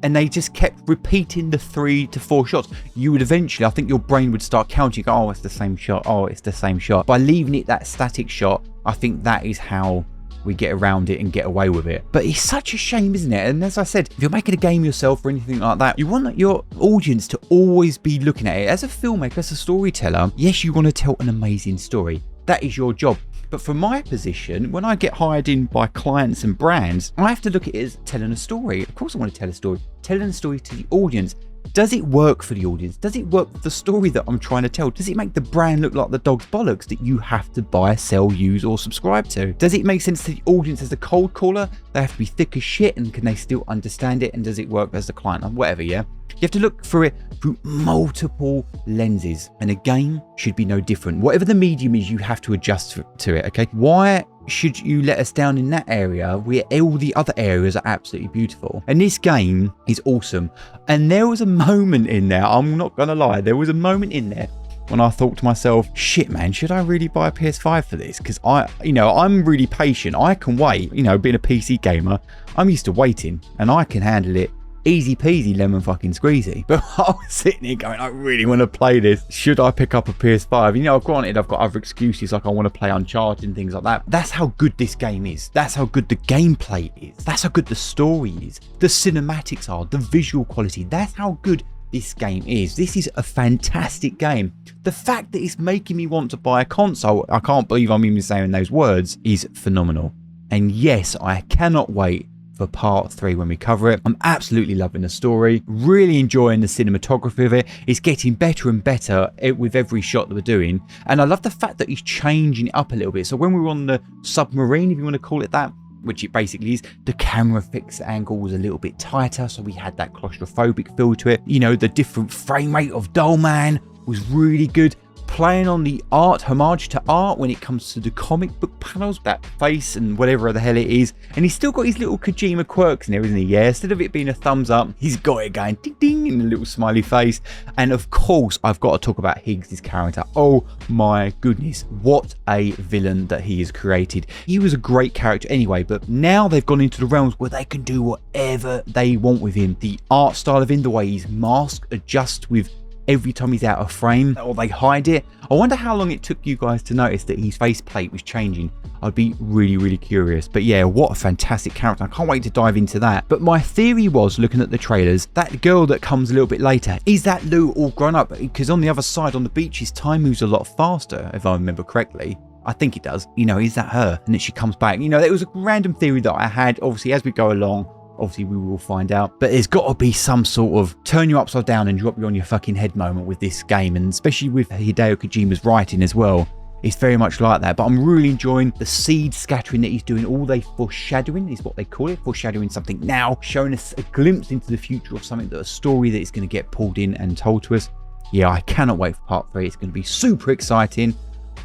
and they just kept repeating the 3 to 4 shots, you would eventually, I think your brain would start counting, oh, it's the same shot, oh, it's the same shot. By leaving it that static shot, I think that is how we get around it and get away with it. But it's such a shame, isn't it? And as I said, if you're making a game yourself or anything like that, you want your audience to always be looking at it. As a filmmaker, as a storyteller, yes, you want to tell an amazing story. That is your job. But from my position, when I get hired in by clients and brands, I have to look at it as telling a story. Of course I want to tell a story. Telling a story to the audience. Does it work for the audience? Does it work for the story that I'm trying to tell? Does it make the brand look like the dog's bollocks that you have to buy, sell, use, or subscribe to? Does it make sense to the audience as a cold caller? They have to be thick as shit, and can they still understand it? And does it work as the client? Or whatever, yeah? You have to look for it through multiple lenses, and a game should be no different. Whatever the medium is, you have to adjust to it, okay? Why should you let us down in that area where all the other areas are absolutely beautiful? And this game is awesome. And there was a moment in there, I'm not gonna lie, there was a moment in there when I thought to myself, shit man, should I really buy a PS5 for this? Because I'm really patient, I can wait. Being a PC gamer, I'm used to waiting, and I can handle it easy peasy lemon fucking squeezy. But I was sitting here going, I really want to play this. Should I pick up a PS5? Granted, I've got other excuses, like I want to play Uncharted and things like that. That's how good this game is. That's how good the gameplay is. That's how good the story is. The cinematics are, the visual quality. That's how good this game is. This is a fantastic game. The fact that it's making me want to buy a console, I can't believe I'm even saying those words, is phenomenal. And yes, I cannot wait for part 3 when we cover it. I'm absolutely loving the story, really enjoying the cinematography of it. It's getting better and better with every shot that we're doing, and I love the fact that he's changing it up a little bit. So when we were on the submarine, if you want to call it that, which it basically is, the camera fixed angle was a little bit tighter, so we had that claustrophobic feel to it. The different frame rate of Doll Man was really good. Playing on the homage to art when it comes to the comic book panels, that face and whatever the hell it is. And he's still got his little Kojima quirks in there, isn't he? Yeah, instead of it being a thumbs up, he's got it going ding ding in a little smiley face. And of course, I've got to talk about Higgs' character. Oh my goodness, what a villain that he has created. He was a great character anyway, but now they've gone into the realms where they can do whatever they want with him. The art style of him, the way his mask adjusts with every time he's out of frame, or they hide it. I wonder how long it took you guys to notice that his faceplate was changing. I'd be really, really curious. But yeah, what a fantastic character. I can't wait to dive into that. But my theory was, looking at the trailers, that girl that comes a little bit later, is that Lou all grown up? Because on the other side, on the beach, his time moves a lot faster, if I remember correctly. I think it does. Is that her? And then she comes back. It was a random theory that I had. Obviously, as we go along, obviously we will find out, but there's got to be some sort of turn you upside down and drop you on your fucking head moment with this game, and especially with Hideo Kojima's writing as well. It's very much like that. But I'm really enjoying the seed scattering that he's doing. All they foreshadowing is what they call it, foreshadowing something now, showing us a glimpse into the future of something, that a story that is going to get pulled in and told to us. Yeah, I cannot wait for part 3. It's going to be super exciting.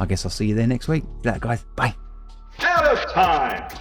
I guess I'll see you there next week. That guys, bye. Out of time.